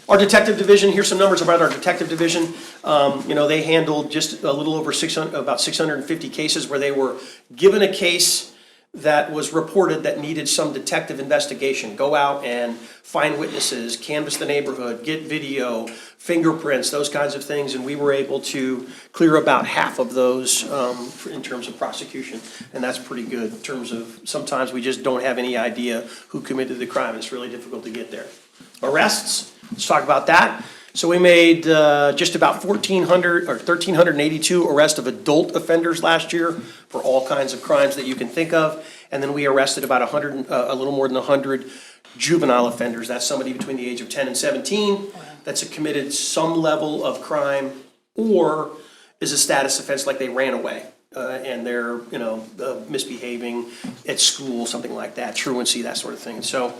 Our detective division, here's some numbers about our detective division. They handled just a little over about 650 cases where they were given a case that was reported that needed some detective investigation. Go out and find witnesses, canvass the neighborhood, get video, fingerprints, those kinds of things. And we were able to clear about half of those in terms of prosecution. And that's pretty good in terms of sometimes we just don't have any idea who committed the crime. It's really difficult to get there. Arrests. Let's talk about that. So we made just about 1,382 arrests of adult offenders last year for all kinds of crimes that you can think of. And then we arrested about a little more than 100 juvenile offenders. That's somebody between the age of 10 and 17 that's committed some level of crime or is a status offense like they ran away. And they're, misbehaving at school, something like that, truancy, that sort of thing. So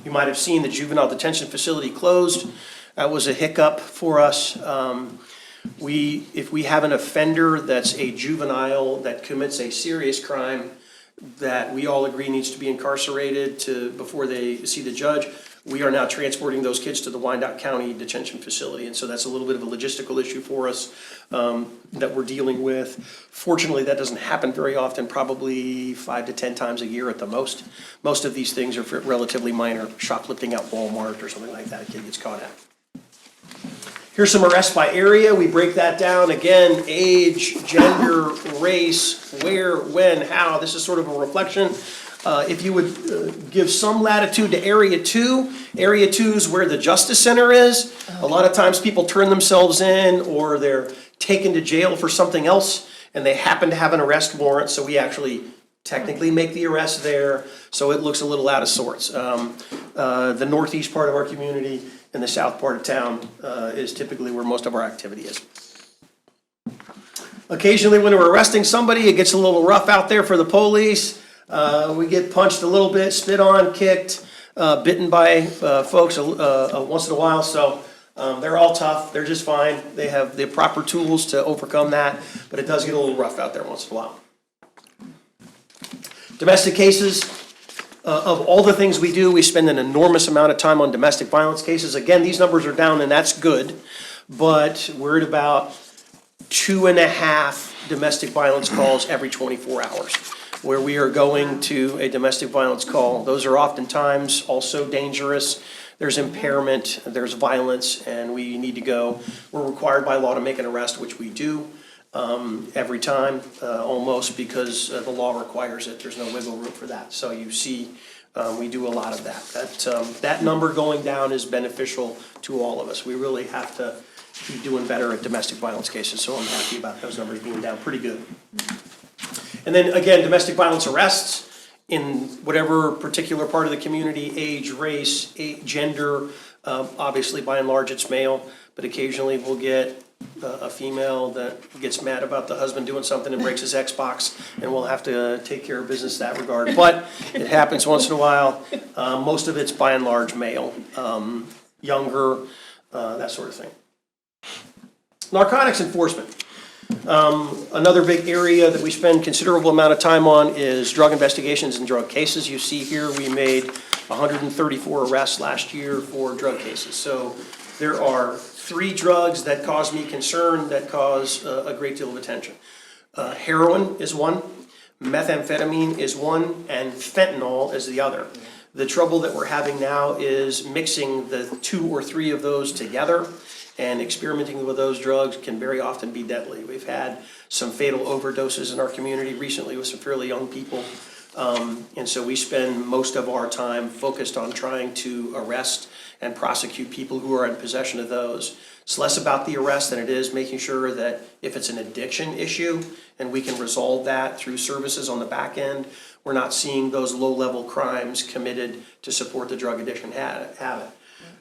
you might have seen the juvenile detention facility closed. That was a hiccup for us. If we have an offender that's a juvenile that commits a serious crime that we all agree needs to be incarcerated before they see the judge, we are now transporting those kids to the Wyandotte County Detention Facility. And so that's a little bit of a logistical issue for us that we're dealing with. Fortunately, that doesn't happen very often, probably 5 to 10 times a year at the most. Most of these things are relatively minor, shoplifting at Walmart or something like that a kid gets caught at. Here's some arrests by area. We break that down again, age, gender, race, where, when, how. This is sort of a reflection. If you would give some latitude to Area 2, Area 2 is where the Justice Center is. A lot of times people turn themselves in or they're taken to jail for something else and they happen to have an arrest warrant, so we actually technically make the arrest there, so it looks a little out of sorts. The northeast part of our community and the south part of town is typically where most of our activity is. Occasionally when we're arresting somebody, it gets a little rough out there for the police. We get punched a little bit, spit on, kicked, bitten by folks once in a while. So they're all tough. They're just fine. They have the proper tools to overcome that. But it does get a little rough out there once in a while. Domestic cases. Of all the things we do, we spend an enormous amount of time on domestic violence cases. Again, these numbers are down, and that's good. But we're at about 2.5 domestic violence calls every 24 hours. Where we are going to a domestic violence call. Those are oftentimes also dangerous. There's impairment, there's violence, and we need to go. We're required by law to make an arrest, which we do every time, almost because the law requires it. There's no wiggle room for that. So you see, we do a lot of that. That number going down is beneficial to all of us. We really have to keep doing better at domestic violence cases, so I'm happy about those numbers being down pretty good. And then again, domestic violence arrests. in whatever particular part of the community, age, race, gender, obviously by and large it's male, but occasionally we'll get a female that gets mad about the husband doing something and breaks his Xbox, and we'll have to take care of business in that regard. But it happens once in a while. Most of it's by and large male, younger, that sort of thing. Narcotics enforcement. Another big area that we spend considerable amount of time on is drug investigations and drug cases. You see here we made 134 arrests last year for drug cases. So there are 3 drugs that cause me concern, that cause a great deal of attention. Heroin is one, methamphetamine is one, and fentanyl is the other. The trouble that we're having now is mixing the 2 or 3 of those together, and experimenting with those drugs can very often be deadly. We've had some fatal overdoses in our community recently with some fairly young people. And so we spend most of our time focused on trying to arrest and prosecute people who are in possession of those. It's less about the arrest than it is making sure that if it's an addiction issue and we can resolve that through services on the back end, we're not seeing those low-level crimes committed to support the drug addiction habit.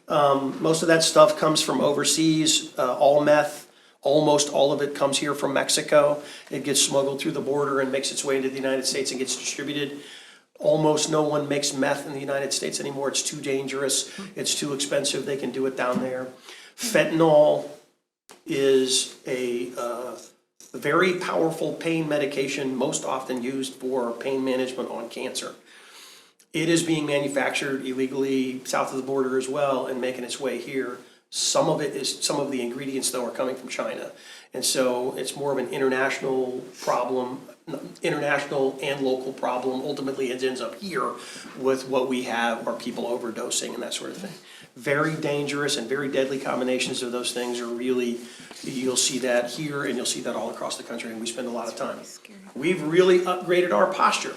Most of that stuff comes from overseas, all meth. Almost all of it comes here from Mexico. It gets smuggled through the border and makes its way into the United States and gets distributed. Almost no one makes meth in the United States anymore. It's too dangerous. It's too expensive. They can do it down there. Fentanyl is a very powerful pain medication, most often used for pain management on cancer. It is being manufactured illegally south of the border as well and making its way here. Some of the ingredients though are coming from China. And so it's more of an international problem, international and local problem. Ultimately it ends up here with what we have are people overdosing and that sort of thing. Very dangerous and very deadly combinations of those things are really, you'll see that here and you'll see that all across the country, and we spend a lot of time. We've really upgraded our posture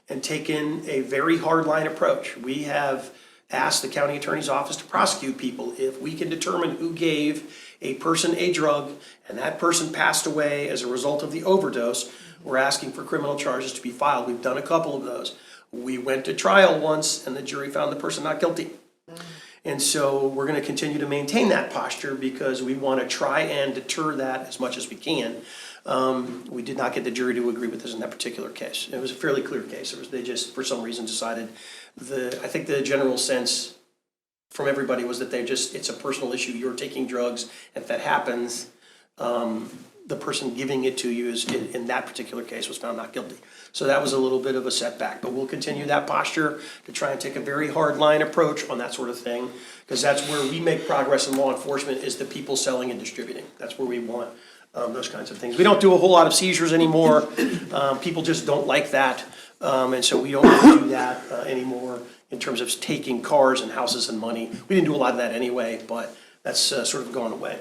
and taken a very hard-line approach. We have asked the county attorney's office to prosecute people if we can determine who gave a person a drug and that person passed away as a result of the overdose. We're asking for criminal charges to be filed. We've done a couple of those. We went to trial once and the jury found the person not guilty. And so we're going to continue to maintain that posture because we want to try and deter that as much as we can. We did not get the jury to agree with us in that particular case. It was a fairly clear case. They just, for some reason, decided I think the general sense from everybody was that it's a personal issue. You're taking drugs, and if that happens, the person giving it to you is, in that particular case, was found not guilty. So that was a little bit of a setback, but we'll continue that posture to try and take a very hard line approach on that sort of thing, because that's where we make progress in law enforcement, is the people selling and distributing. That's where we want those kinds of things. We don't do a whole lot of seizures anymore. People just don't like that, and so we don't really do that anymore in terms of taking cars and houses and money. We didn't do a lot of that anyway, but that's sort of gone away.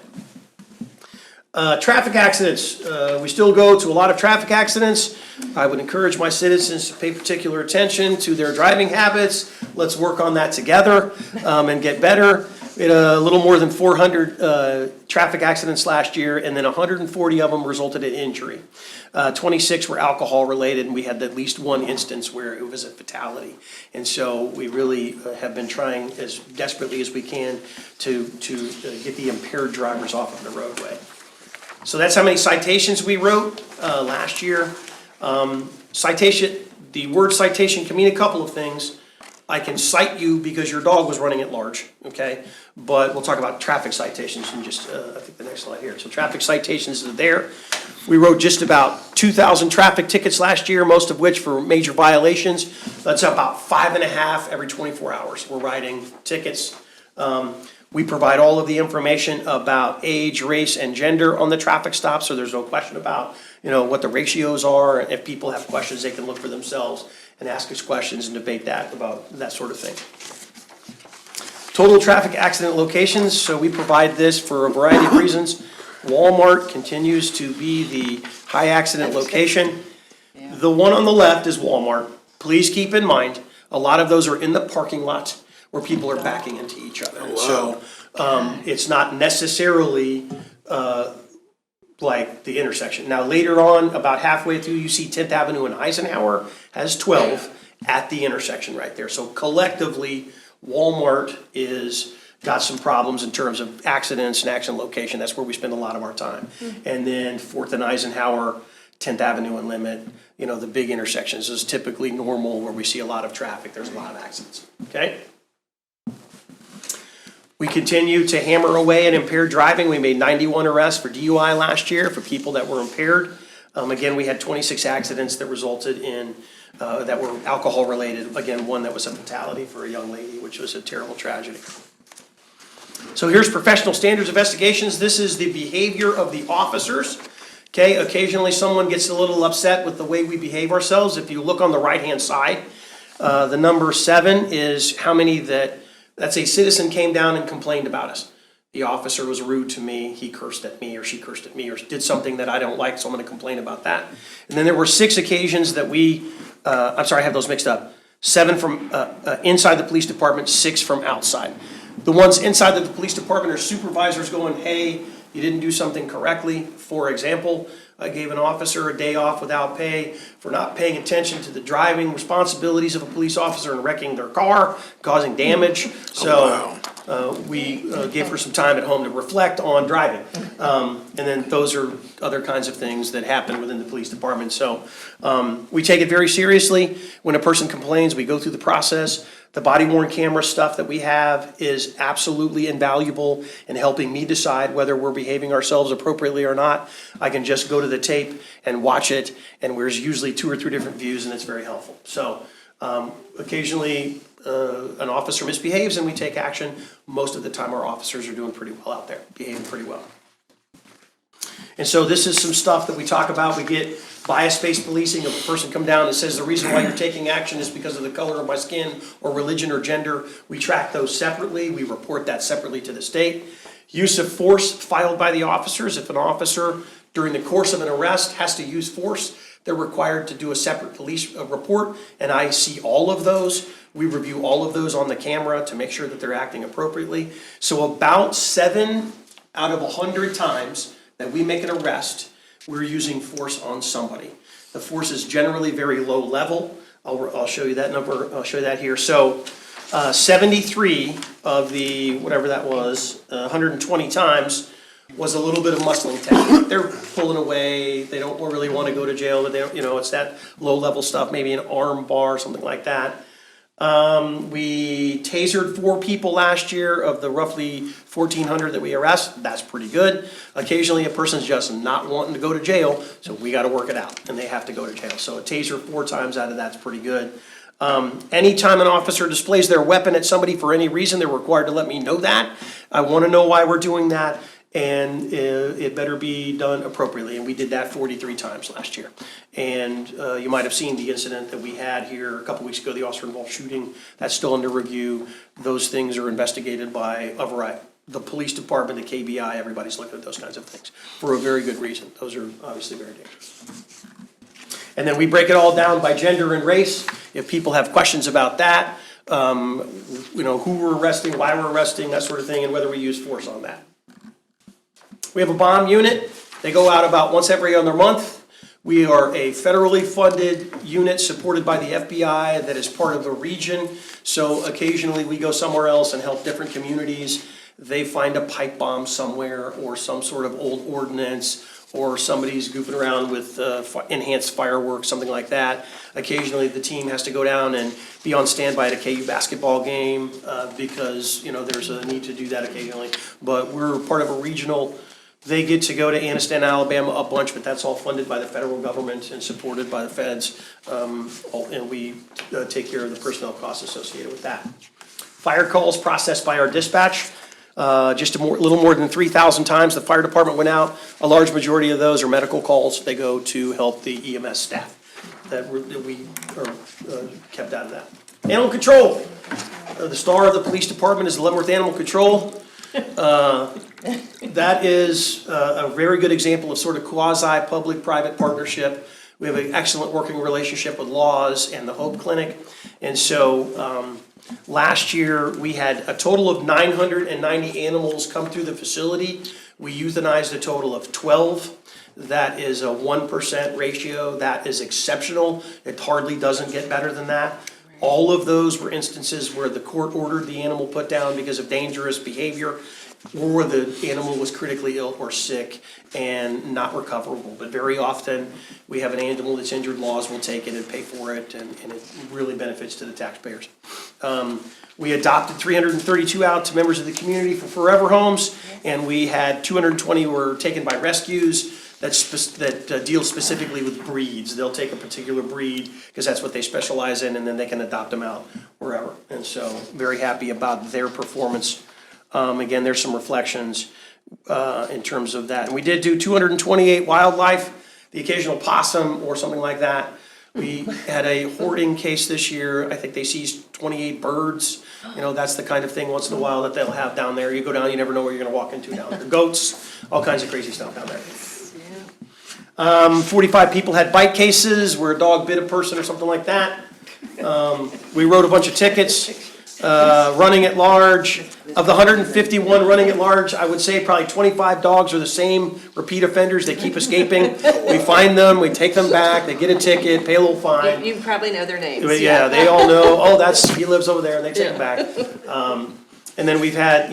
Traffic accidents. We still go to a lot of traffic accidents. I would encourage my citizens to pay particular attention to their driving habits. Let's work on that together and get better. We had a little more than 400 traffic accidents last year, and then 140 of them resulted in injury. 26 were alcohol related, and we had at least one instance where it was a fatality. And so we really have been trying as desperately as we can to get the impaired drivers off of the roadway. So that's how many citations we wrote last year. The word citation can mean a couple of things. I can cite you because your dog was running at large, okay? But we'll talk about traffic citations in just, I think the next slide here. So traffic citations are there. We wrote just about 2,000 traffic tickets last year, most of which for major violations. That's about 5.5 every 24 hours. We're writing tickets. We provide all of the information about age, race, and gender on the traffic stop, so there's no question about, what the ratios are. If people have questions, they can look for themselves and ask us questions and debate that about that sort of thing. Total traffic accident locations, so we provide this for a variety of reasons. Walmart continues to be the high accident location. The one on the left is Walmart. Please keep in mind, a lot of those are in the parking lot where people are backing into each other. And so it's not necessarily like the intersection. Now later on, about halfway through, you see 10th Avenue and Eisenhower has 12, at the intersection right there. So collectively, Walmart got some problems in terms of accidents and accident location. That's where we spend a lot of our time. And then 4th and Eisenhower, 10th Avenue and Limit, the big intersections is typically normal where we see a lot of traffic. There's a lot of accidents, okay? We continue to hammer away at impaired driving. We made 91 arrests for DUI last year for people that were impaired. Again, we had 26 accidents that resulted in, that were alcohol related. Again, one that was a fatality for a young lady, which was a terrible tragedy. So here's professional standards investigations. This is the behavior of the officers. Okay, occasionally someone gets a little upset with the way we behave ourselves. If you look on the right-hand side, the number 7 is how many that's a citizen came down and complained about us. The officer was rude to me, he cursed at me, or she cursed at me, or did something that I don't like, so I'm gonna complain about that. And then there were 6 occasions that I have those mixed up. 7 from inside the police department, 6 from outside. The ones inside the police department are supervisors going, hey, you didn't do something correctly. For example, I gave an officer a day off without pay for not paying attention to the driving responsibilities of a police officer and wrecking their car, causing damage. So we gave her some time at home to reflect on driving. And then those are other kinds of things that happen within the police department. So we take it very seriously. When a person complains, we go through the process. The body-worn camera stuff that we have is absolutely invaluable in helping me decide whether we're behaving ourselves appropriately or not. I can just go to the tape and watch it, and there's usually 2 or 3 different views, and it's very helpful. So occasionally an officer misbehaves and we take action. Most of the time our officers are doing pretty well out there, behaving pretty well. And so this is some stuff that we talk about. We get bias-based policing. If a person come down and says the reason why you're taking action is because of the color of my skin or religion or gender, we track those separately. We report that separately to the state. Use of force filed by the officers. If an officer during the course of an arrest has to use force, they're required to do a separate police report, and I see all of those. We review all of those on the camera to make sure that they're acting appropriately. So about 7 out of 100 times that we make an arrest, we're using force on somebody. The force is generally very low level. I'll show you that number, I'll show you that here. So 73 of the, whatever that was, 120 times was a little bit of muscling technique. They're pulling away, they don't really want to go to jail, but they don't, it's that low level stuff, maybe an arm bar, something like that. We tasered 4 people last year of the roughly 1,400 that we arrest. That's pretty good. Occasionally a person's just not wanting to go to jail, so we got to work it out, and they have to go to jail. So a taser 4 times out of that's pretty good. Anytime an officer displays their weapon at somebody for any reason, they're required to let me know that. I want to know why we're doing that, and it better be done appropriately. And we did that 43 times last year. And you might have seen the incident that we had here a couple weeks ago, the officer-involved shooting. That's still under review. Those things are investigated by a variety. The police department, the KBI, everybody's looking at those kinds of things for a very good reason. Those are obviously very dangerous. And then we break it all down by gender and race. If people have questions about that, who we're arresting, why we're arresting, that sort of thing, and whether we use force on that. We have a bomb unit. They go out about once every other month. We are a federally funded unit supported by the FBI that is part of a region. So occasionally we go somewhere else and help different communities. They find a pipe bomb somewhere or some sort of old ordinance, or somebody's goofing around with enhanced fireworks, something like that. Occasionally the team has to go down and be on standby at a KU basketball game because there's a need to do that occasionally. But we're part of a regional. They get to go to Anniston, Alabama a bunch, but that's all funded by the federal government and supported by the feds. And we take care of the personnel costs associated with that. Fire calls processed by our dispatch. Just a little more than 3,000 times the fire department went out. A large majority of those are medical calls. They go to help the EMS staff that we are kept out of that. Animal control. The star of the police department is the Leavenworth Animal Control. That is a very good example of sort of quasi-public-private partnership. We have an excellent working relationship with Laws and the Hope Clinic. And so last year, we had a total of 990 animals come through the facility. We euthanized a total of 12. That is a 1% ratio. That is exceptional. It hardly doesn't get better than that. All of those were instances where the court ordered the animal put down because of dangerous behavior, or the animal was critically ill or sick and not recoverable. But very often, we have an animal that's injured, Laws will take it and pay for it, and it really benefits to the taxpayers. We adopted 332 out to members of the community for forever homes, and we had 220 were taken by rescues that deal specifically with breeds. They'll take a particular breed because that's what they specialize in, and then they can adopt them out wherever. And so, very happy about their performance. Again, there's some reflections in terms of that. And we did do 228 wildlife, the occasional possum or something like that. We had a hoarding case this year. I think they seized 28 birds. You know, that's the kind of thing once in a while that they'll have down there. You go down, you never know where you're gonna walk into down there. Goats, all kinds of crazy stuff down there. 45 people had bite cases where a dog bit a person or something like that. We wrote a bunch of tickets. Running at large, of the 151 running at large, I would say probably 25 dogs are the same repeat offenders. They keep escaping. We find them, we take them back, they get a ticket, pay a little fine. You probably know their names. Yeah, they all know, he lives over there, and they take him back. And then we've had,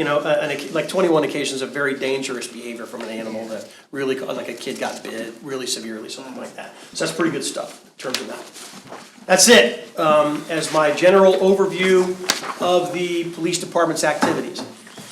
like 21 occasions of very dangerous behavior from an animal that really, like a kid got bit really severely, something like that. So that's pretty good stuff in terms of that. That's it, as my general overview of the police department's activities.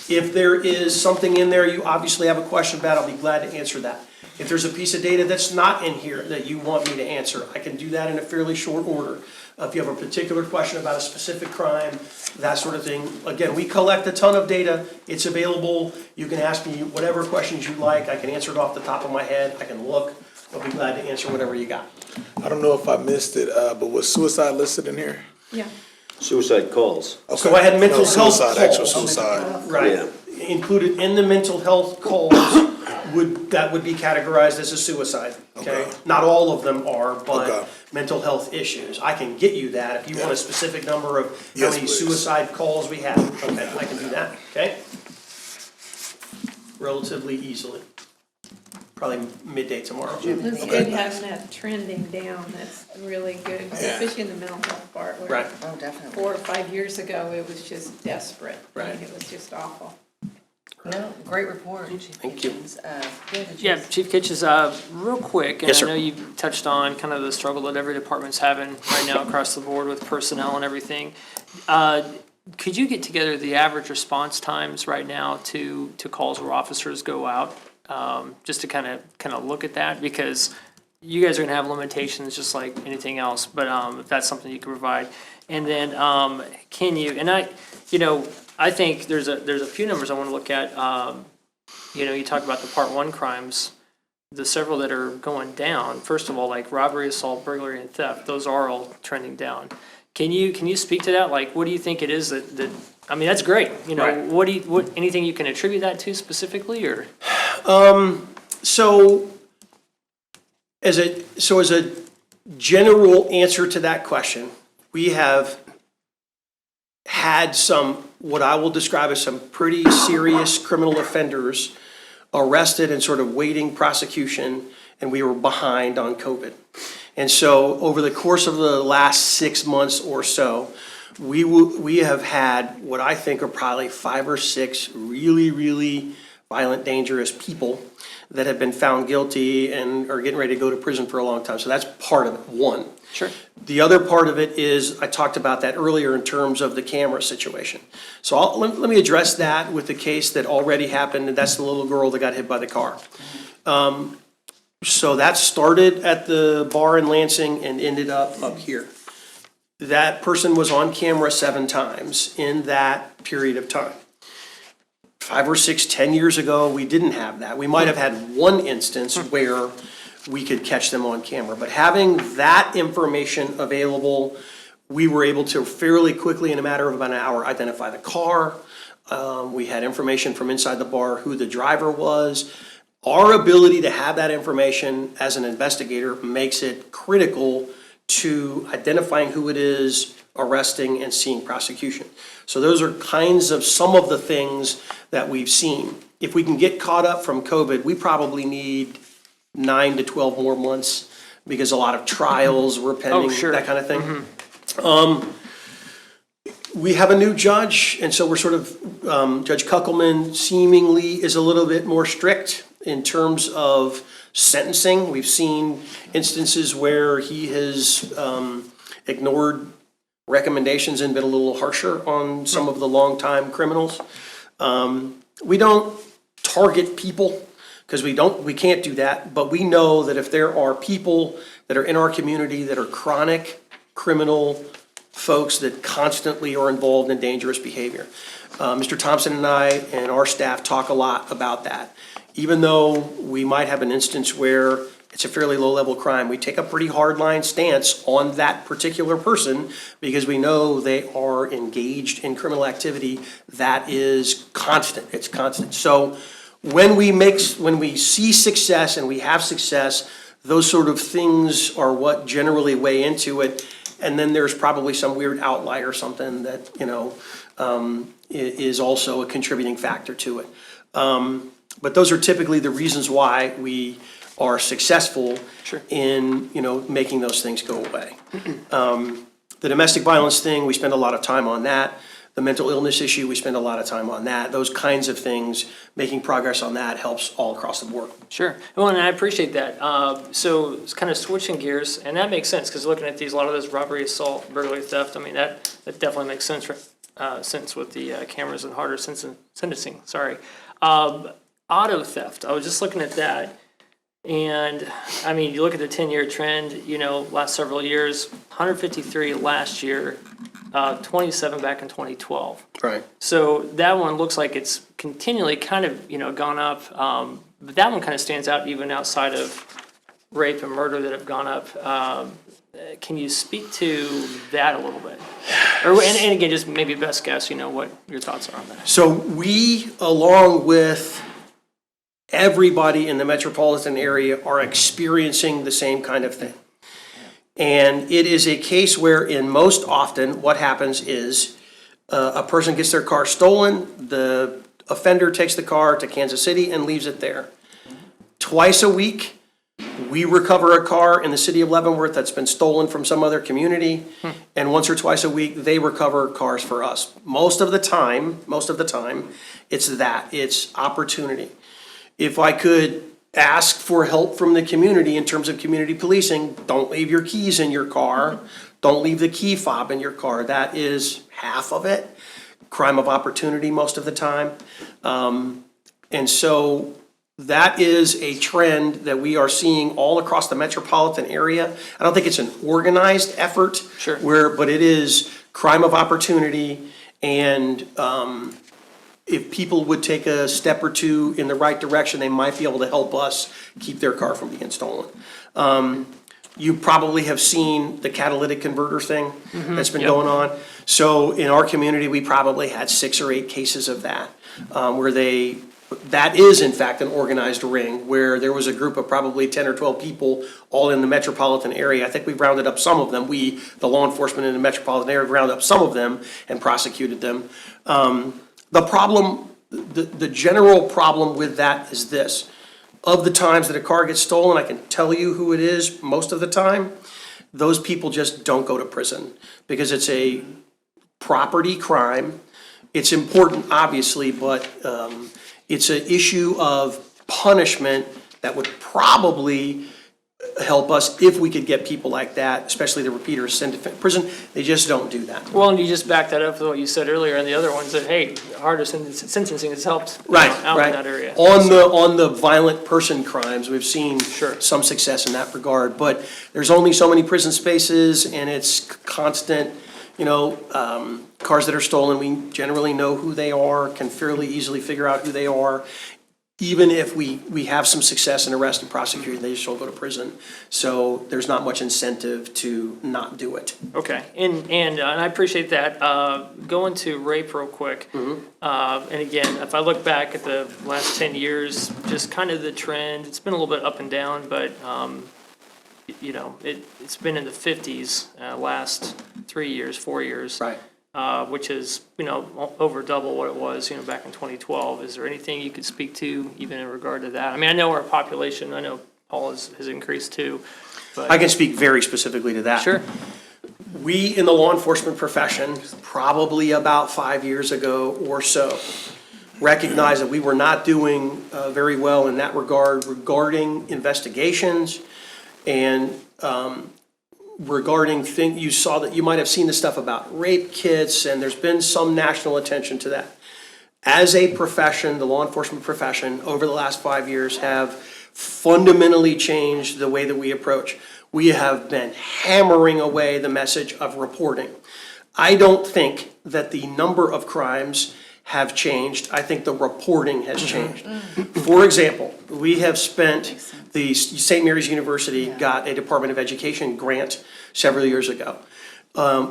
If there is something in there you obviously have a question about, I'll be glad to answer that. If there's a piece of data that's not in here that you want me to answer, I can do that in a fairly short order. If you have a particular question about a specific crime, that sort of thing. Again, we collect a ton of data. It's available. You can ask me whatever questions you like. I can answer it off the top of my head. I can look. I'll be glad to answer whatever you got. I don't know if I missed it, but was suicide listed in here? Yeah. Suicide calls. So I had mental health calls. Actual suicide. Right. Yeah. Included in the mental health calls would be categorized as a suicide, okay? Okay. Not all of them are, but Okay. mental health issues. I can get you that if you want a specific number of how Yes, many please. suicide calls we have. Okay, I can do that, okay? Relatively easily. Probably midday tomorrow. It's good having that trending down, that's really good, especially in the mental health part. where Right. Oh, definitely. 4 or 5 years ago, it was just desperate. I mean, Right. it was just awful. No, great report, Chief Thank you. Kitchens. Yeah, Chief Kitchens, real quick, and Yes, I sir. know you touched on kind of the struggle that every department's having right now across the board with personnel and everything. Could you get together the average response times right now to calls where officers go out? Just to kind of look at that, because you guys are gonna have limitations just like anything else, but if that's something you can provide. And then can you, and I think there's a few numbers I want to look at. You talk about the Part 1 crimes, the several that are going down. First of all, like robbery, assault, burglary, and theft, those are all trending down. Can you speak to that? Like, what do you think it is that I mean, that's great. Right. What anything you can attribute that to specifically, or? So as a general answer to that question, we have had some, what I will describe as some pretty serious criminal offenders arrested and sort of waiting prosecution, and we were behind on COVID. And so over the course of the last 6 months or so, we have had what I think are probably 5 or 6 really, really violent, dangerous people that have been found guilty and are getting ready to go to prison for a long time. So that's part of it, one. Sure. The other part of it is, I talked about that earlier in terms of the camera situation. So let me address that with the case that already happened, and that's the little girl that got hit by the car. So that started at the bar in Lansing and ended up here. That person was on camera 7 times in that period of time. 5 or 6, 10 years ago, we didn't have that. We might have had one instance where we could catch them on camera. But having that information available, we were able to fairly quickly, in a matter of about an hour, identify the car. We had information from inside the bar who the driver was. Our ability to have that information as an investigator makes it critical to identifying who it is, arresting, and seeing prosecution. So those are kinds of some of the things that we've seen. If we can get caught up from COVID, we probably need 9 to 12 more months because a lot of trials were pending, sure. that kind of thing. We have a new judge, and so we're sort of, Judge Kuckelman seemingly is a little bit more strict in terms of sentencing. We've seen instances where he has ignored recommendations and been a little harsher on some of the longtime criminals. We don't target people because we can't do that, but we know that if there are people that are in our community that are chronic criminal folks that constantly are involved in dangerous behavior. Mr. Thompson and I and our staff talk a lot about that. Even though we might have an instance where it's a fairly low-level crime, we take a pretty hard-line stance on that particular person because we know they are engaged in criminal activity that is constant. It's constant. So when we see success and we have success, those sort of things are what generally weigh into it. And then there's probably some weird outlier or something that, is also a contributing factor to it. But those are typically the reasons why we are successful in, making those things go away. The domestic violence thing, we spend a lot of time on that. The mental illness issue, we spend a lot of time on that. Those kinds of things, making progress on that helps all across the board. Sure. Well, and I appreciate that. So it's kind of switching gears, and that makes sense, because looking at these, a lot of those robbery, assault, burglary, theft, I mean, that definitely makes sense with the cameras and harder sentencing, sorry. Auto theft, I was just looking at that, and, I mean, you look at the 10-year trend, last several years, 153 last year, 27 back in 2012. Right. So that one looks like it's continually kind of, gone up. But that one kind of stands out even outside of rape and murder that have gone up. Can you speak to that a little bit? And again, just maybe best guess, what your thoughts are on that. So we, along with everybody in the metropolitan area, are experiencing the same kind of thing. And it is a case where most often what happens is a person gets their car stolen, the offender takes the car to Kansas City and leaves it there. Twice a week, we recover a car in the city of Leavenworth that's been stolen from some other community. And once or twice a week, they recover cars for us. Most of the time, it's opportunity. If I could ask for help from the community in terms of community policing, don't leave your keys in your car. Don't leave the key fob in your car. That is half of it. Crime of opportunity most of the time. And so that is a trend that we are seeing all across the metropolitan area. I don't think it's an organized effort. But it is crime of opportunity, and if people would take a step or two in the right direction, they might be able to help us keep their car from being stolen. You probably have seen the catalytic converter thing that's been going on. So in our community, we probably had 6 or 8 cases of that, that is in fact an organized ring where there was a group of probably 10 or 12 people all in the metropolitan area. I think we've rounded up some of them. The law enforcement in the metropolitan area, rounded up some of them and prosecuted them. The problem, the general problem with that is this. Of the times that a car gets stolen, I can tell you who it is most of the time. Those people just don't go to prison because it's a property crime. It's important, obviously, but it's an issue of punishment that would probably help us if we could get people like that, especially the repeaters, sent to prison. They just don't do that. Well, and you just back that up with what you said earlier, and the other ones that, hey, harder sentencing has helped out in that area. On the violent person crimes, we've seen some success in that regard, but there's only so many prison spaces, and it's constant, cars that are stolen, we generally know who they are, can fairly easily figure out who they are. even if we have some success in arrest and prosecuting, they just don't go to prison. So there's not much incentive to not do it. Okay, and I appreciate that. Going to rape real quick. And again, if I look back at the last 10 years, just kind of the trend, it's been a little bit up and down, but, you know, it's been in the 50s last 3 years, 4 years. Right. Which is, you know, over double what it was, you know, back in 2012. Is there anything you could speak to even in regard to that? I mean, I know our population, I know Paul has increased too, but. I can speak very specifically to that. Sure. We, in the law enforcement profession, probably about 5 years ago or so, recognized that we were not doing very well in that regard regarding investigations and regarding you saw that you might have seen the stuff about rape kits, and there's been some national attention to that. As a profession, the law enforcement profession, over the last 5 years have fundamentally changed the way that we approach. We have been hammering away the message of reporting. I don't think that the number of crimes have changed. I think the reporting has changed. For example, we have spent, the St. Mary's University got a Department of Education grant several years ago.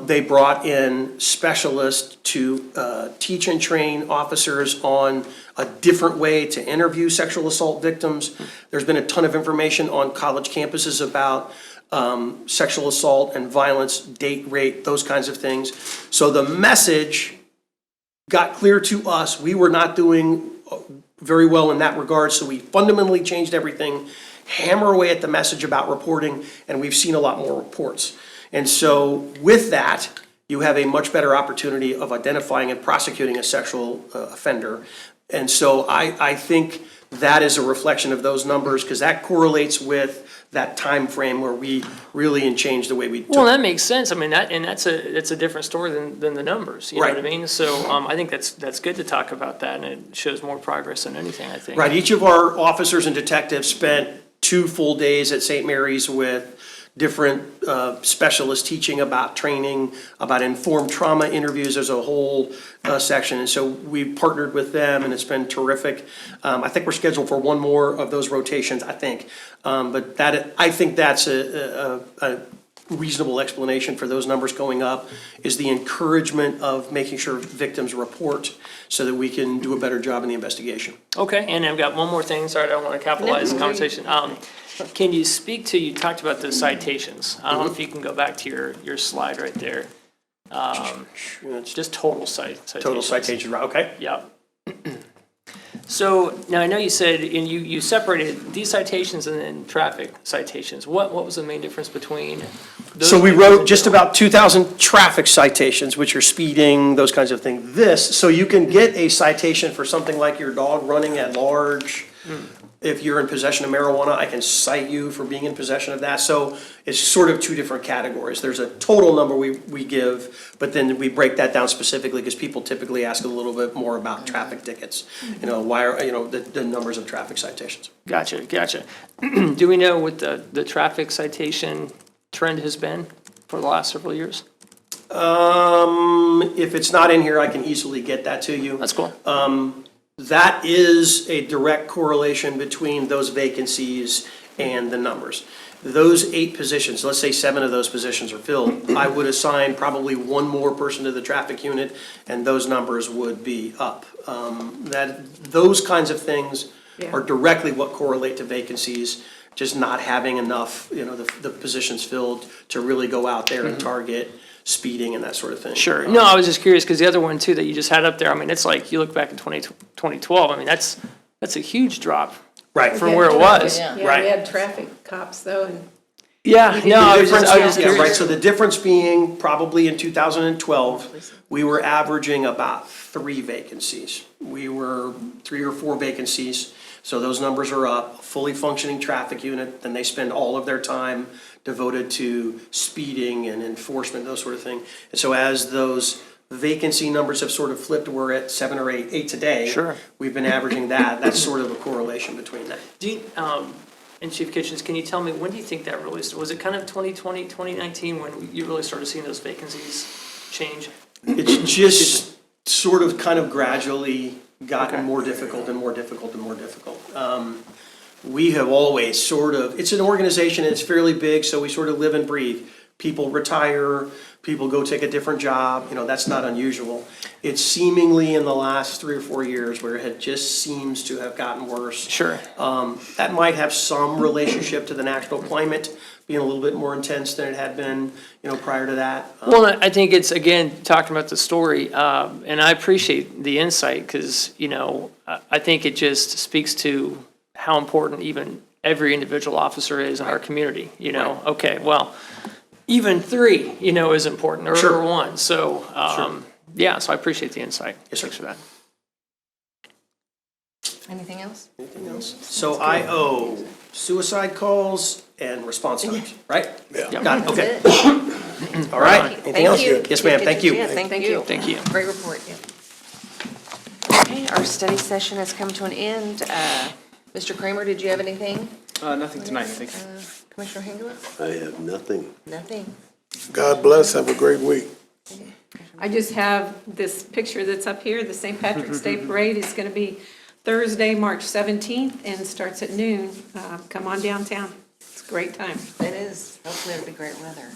They brought in specialists to teach and train officers on a different way to interview sexual assault victims. There's been a ton of information on college campuses about sexual assault and violence, date rape, those kinds of things. So the message got clear to us. We were not doing very well in that regard, so we fundamentally changed everything, hammer away at the message about reporting, and we've seen a lot more reports. And so with that, you have a much better opportunity of identifying and prosecuting a sexual offender. And so I think that is a reflection of those numbers, because that correlates with that time frame where we really changed the way we do. Well, that makes sense. I mean, that's a different story than the numbers, you know what I mean? So I think that's good to talk about that, and it shows more progress than anything, I think. Right, each of our officers and detectives spent 2 full days at St. Mary's with different specialists teaching about training, about informed trauma interviews. There's a whole section, and so we've partnered with them, and it's been terrific. I think we're scheduled for one more of those rotations, I think. But I think that's a reasonable explanation for those numbers going up, is the encouragement of making sure victims report so that we can do a better job in the investigation. Okay, and I've got one more thing. Sorry, I don't want to capitalize the conversation. Can you speak to, you talked about the citations. I don't know if you can go back to your slide right there. Just total citations. Total citations, right, okay. Yep. So now I know you said, and you separated these citations and then traffic citations. What was the main difference between those? So we wrote just about 2,000 traffic citations, which are speeding, those kinds of things. So you can get a citation for something like your dog running at large. If you're in possession of marijuana, I can cite you for being in possession of that. So it's sort of 2 different categories. There's a total number we give, but then we break that down specifically because people typically ask a little bit more about traffic tickets. You know, why are, the numbers of traffic citations. Gotcha. Do we know what the traffic citation trend has been for the last several years? If it's not in here, I can easily get that to you. That's cool. That is a direct correlation between those vacancies and the numbers. Those 8 positions, let's say 7 of those positions are filled, I would assign probably 1 more person to the traffic unit, and those numbers would be up. Those kinds of things are directly what correlate to vacancies, just not having enough, the positions filled to really go out there and target speeding and that sort of thing. Sure. No, I was just curious because the other one too that you just had up there, I mean, it's like, you look back in 2012, I mean, that's a huge drop. Right. From where it was. Yeah, Right. we had traffic cops though, and Yeah, no, I was just Yeah, curious. right, so the difference being probably in 2012, we were averaging about 3 vacancies. We were 3 or 4 vacancies, so those numbers are up. Fully functioning traffic unit, then they spend all of their time devoted to speeding and enforcement, those sort of thing. And so as those vacancy numbers have sort of flipped, we're at 7 or 8 today. Sure. We've been averaging that. That's sort of a correlation between that. Do you, and Chief Kitchens, can you tell me, when do you think that really, was it kind of 2020, 2019 when you really started seeing those vacancies change? It's just sort of kind of gradually gotten more difficult and more difficult and more difficult. We have always sort of, it's an organization, and it's fairly big, so we sort of live and breathe. People retire, people go take a different job, that's not unusual. It's seemingly in the last 3 or 4 years where it just seems to have gotten worse. Sure. That might have some relationship to the national climate being a little bit more intense than it had been, prior to that. Well, I think it's, again, talking about the story, and I appreciate the insight, because, I think it just speaks to how important even every individual officer is in our community, Okay, well, even 3, is important, or Sure. or 1, so, yeah, so I appreciate the insight. Yes, sir. Thanks for that. Anything else? Anything else? So I owe suicide calls and response times, right? Yeah. Got it, okay. That's it. All right, anything Thank else? you. Yes, ma'am, thank you. Yeah, thank you. Thank you. Great report, yeah. Okay, our study session has come to an end. Mr. Kramer, did you have anything? Nothing tonight, thank you. Commissioner Hengler? I have nothing. Nothing. God bless, have a great week. I just have this picture that's up here. The St. Patrick's Day Parade is going to be Thursday, March 17th, and starts at noon. Come on downtown. It's a great time. It is. Hopefully it'll be great weather.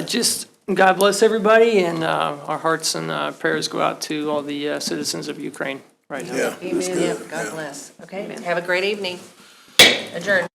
Just, God bless everybody, and our hearts and prayers go out to all the citizens of Ukraine right now. Yeah, that's Amen. good. Yep, God bless. Okay, have a great evening. Adjourn.